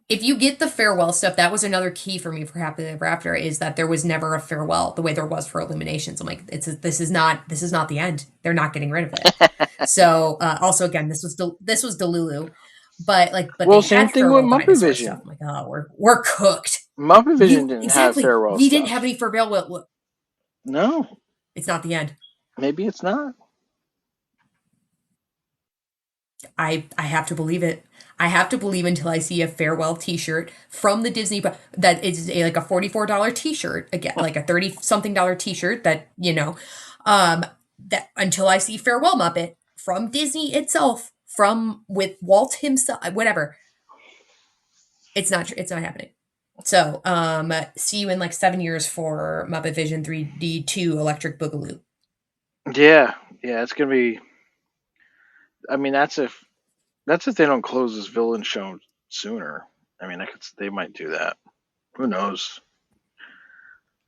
if you get the farewell stuff, that was another key for me for Happily Ever After, is that there was never a farewell the way there was for Illuminations. I'm like, this is not the end. They're not getting rid of it. So also again, this was Delulu, but they Well, same had thing with farewell Muppet dinosaur stuff. Vision. I'm like, oh, we're cooked. Muppet Vision We didn't have exactly farewell we didn't stuff. have any farewell. No, It's not the end. maybe it's not. I have to believe it. I have to believe until I see a farewell T-shirt from the Disney that is like a $44 T-shirt again, like a 30 something dollar T-shirt that that until I see farewell Muppet from Disney itself, from with Walt himself, whatever, it's not true. It's not happening. So see you in like 7 years for Muppet Vision 3D2 Electric Boogaloo. Yeah, it's gonna be. I mean, that's if they don't close this villain show sooner. I mean, they might do that. Who knows?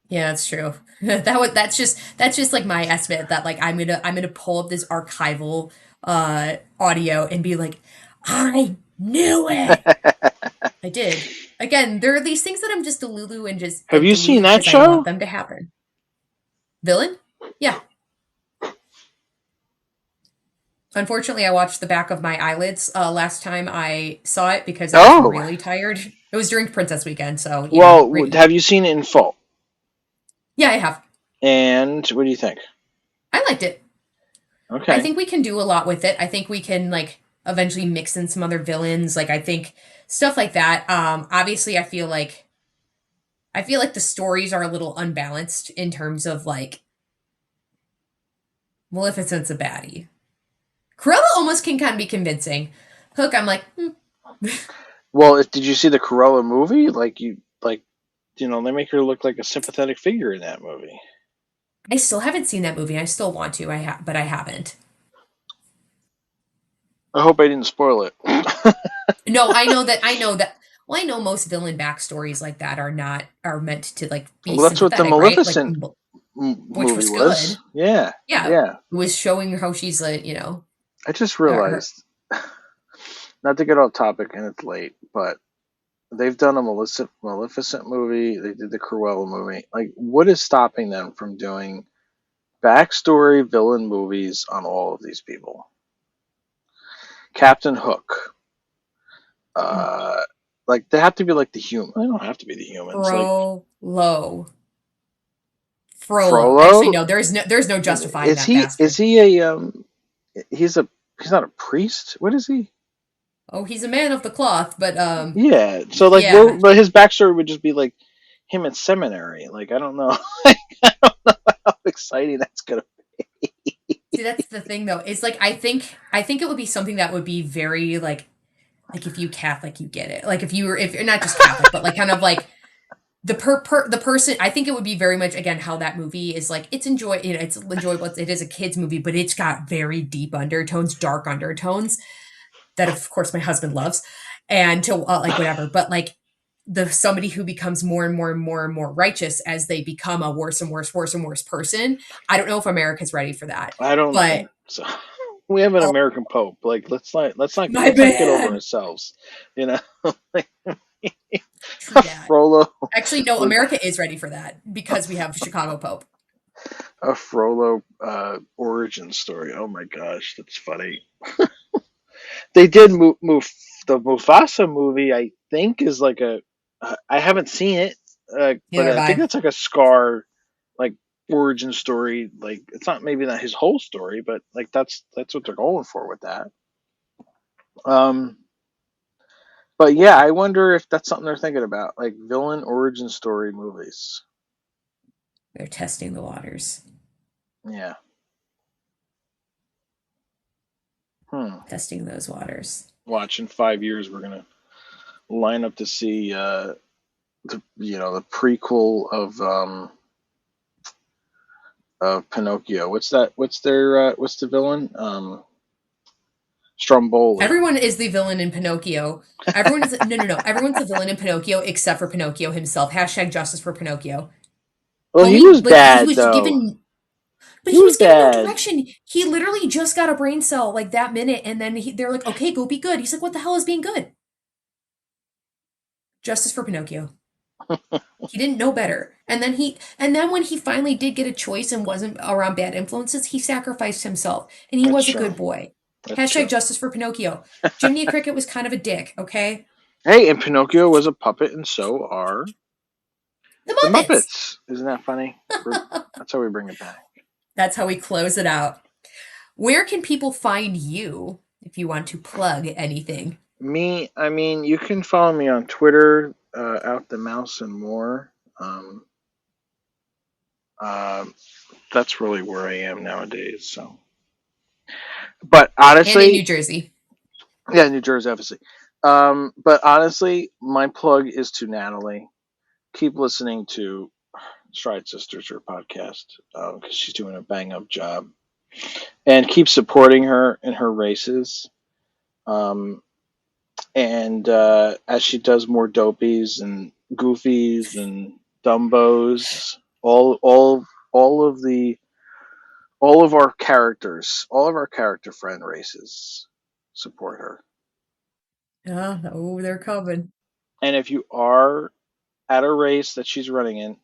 Yeah, that's true. That's just like my estimate that like I'm gonna pull up this archival audio and be like, I knew it. I did. Again, there are these things that I'm just Delulu and just Have like you seen Delulu that because I want show? them to happen. Villain? Yeah. Unfortunately, I watched the back of my eyelids last time I saw it because I was Oh, really tired. It was during Princess Weekend, so well, have you seen it in full? yeah, I have. And what do you think? I liked it. I Okay. think we can do a lot with it. I think we can like eventually mix in some other villains. Like I think stuff like that. Obviously, I feel like the stories are a little unbalanced in terms of like Maleficent's a baddie. Cruella almost can kind of be convincing. Hook, I'm like, Well, did you see the Cruella movie? They make her look like a sympathetic figure in that movie. I still haven't seen that movie. I still want to. But I haven't. I hope I didn't spoil it. No, I know that. Well, I know most villain backstories like that are meant to like be Well, that's what the sympathetic, right? Like, Maleficent which movie was was. good. Yeah, Yeah, yeah. it was showing how she's like, I just her. realized, not to get off topic, and it's late, but they've done a Maleficent movie. They did the Cruella movie. Like, what is stopping them from doing backstory villain movies on all of these people? Captain Hook. Like they have to be like the human. They don't have to be the humans. Like Frollo. Actually, Frollo. no. There's no justifying Is that he? Is bastard. he a? He's a. He's not a priest. What is he? Oh, he's a man of the cloth, but Yeah. So like, yeah. but his backstory would just be like him at seminary. Like I don't know. I don't know how exciting that's gonna. See, that's the thing though. It's like I think it would be something that would be very like if you Catholic, you get it. Like if you're not just Catholic, but like kind of like the person. I think it would be very much again how that movie is like it's it's enjoyable. It is a kids movie, but it's got very deep undertones, dark undertones that of course my husband loves, and to like whatever. But like the somebody who becomes more and more and more and more righteous as they become a worse and worse and worse person. I don't know if America's ready for that, I don't but think so. We have an oh, American Pope. Like my let's not get over bad. ourselves. You know, like True that. Frollo, Actually, no, like America is ready for that because we have Chicago Pope. a Frollo origin story. Oh my gosh, that's funny. They did move the Mufasa movie. I think is like a. I haven't seen it, but Neither have I think I. that's like a Scar like origin story. Like it's not maybe not his whole story, but like that's what they're going for with that. Um, but yeah, I wonder if that's something they're thinking about, like villain origin story movies. They're testing the waters. Yeah. Hmm. Testing those waters. Watch in 5 years, we're gonna line up to see the prequel of Pinocchio. What's that? What's the villain? Stromboli. Everyone is the villain in Pinocchio. Everyone is no. Everyone's the villain in Pinocchio except for Pinocchio himself. Hashtag justice for Pinocchio. Well, he Homie, was like he bad was though. given, but He he was was given no bad. direction. He literally just got a brain cell like that minute, and then they're like, "Okay, go be good." He's like, "What the hell is being good?" Justice for Pinocchio. He didn't know better. And then when he finally did get a choice and wasn't around bad influences, he sacrificed himself. And he That's was true. a good boy. That's Hashtag true. Justice for Pinocchio. Jiminy Cricket was kind of a dick, okay? Hey, and Pinocchio was a puppet, and so are The the Muppets. Muppets. Isn't that funny? That's how we bring it back. That's how we close it out. Where can people find you if you want to plug anything? Me, I mean, you can follow me on Twitter, Out the Mouse and More. That's really where I am nowadays. So, but And honestly, in New Jersey. yeah, New Jersey, obviously. But honestly, my plug is to Natalie. Keep listening to Stride Sisters, her podcast, because she's doing a bang up job, and keep supporting her in her races. And as she does more dopies and goofies and dumbos, all of our characters, all of our character friend races support her. Oh, they're coming. And if you are at a race that she's running in,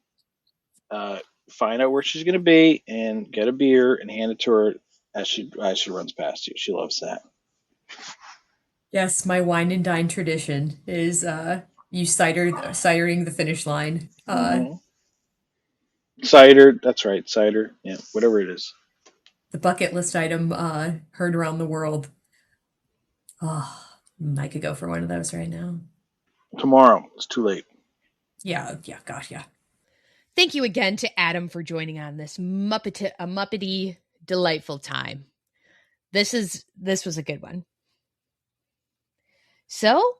find out where she's going to be and get a beer and hand it to her as she runs past you. She loves that. Yes, my wine and dine tradition is you cidering the finish line. Cider, that's right, cider. Yeah, whatever it is. The bucket list item heard around the world. Oh, I could go for one of those right now. Tomorrow. It's too late. Yeah, gosh, yeah. Thank you again to Adam for joining on this Muppety delightful time. This was a good one. So,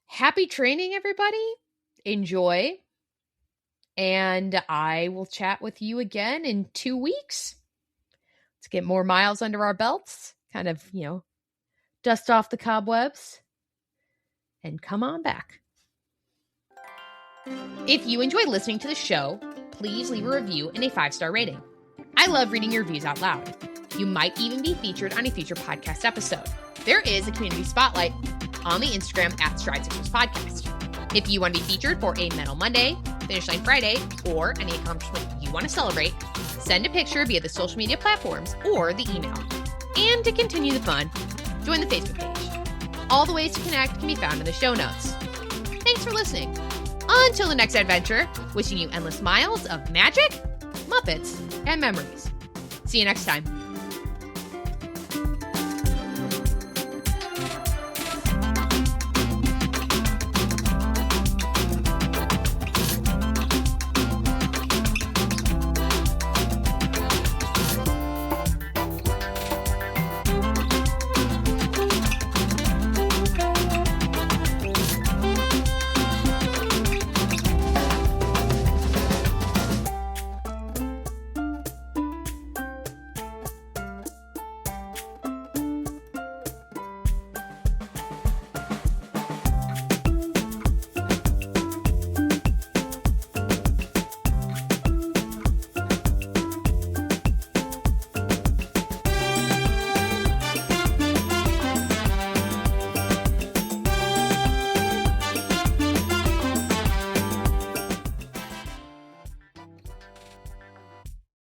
happy training, everybody. Enjoy. And I will chat with you again in 2 weeks. Let's get more miles under our belts. Kind of, dust off the cobwebs. And come on back. If you enjoy listening to the show, please leave a review and a 5-star rating. I love reading your reviews out loud. You might even be featured on a future podcast episode. There is a community spotlight on the Instagram at Stride Sisters Podcast. If you want to be featured for a Metal Monday, Finish Line Friday, or any accomplishment you want to celebrate, send a picture via the social media platforms or the email. And to continue the fun, join the Facebook page. All the ways to connect can be found in the show notes. Thanks for listening. Until the next adventure, wishing you endless miles of magic, Muppets, and memories. See you next time.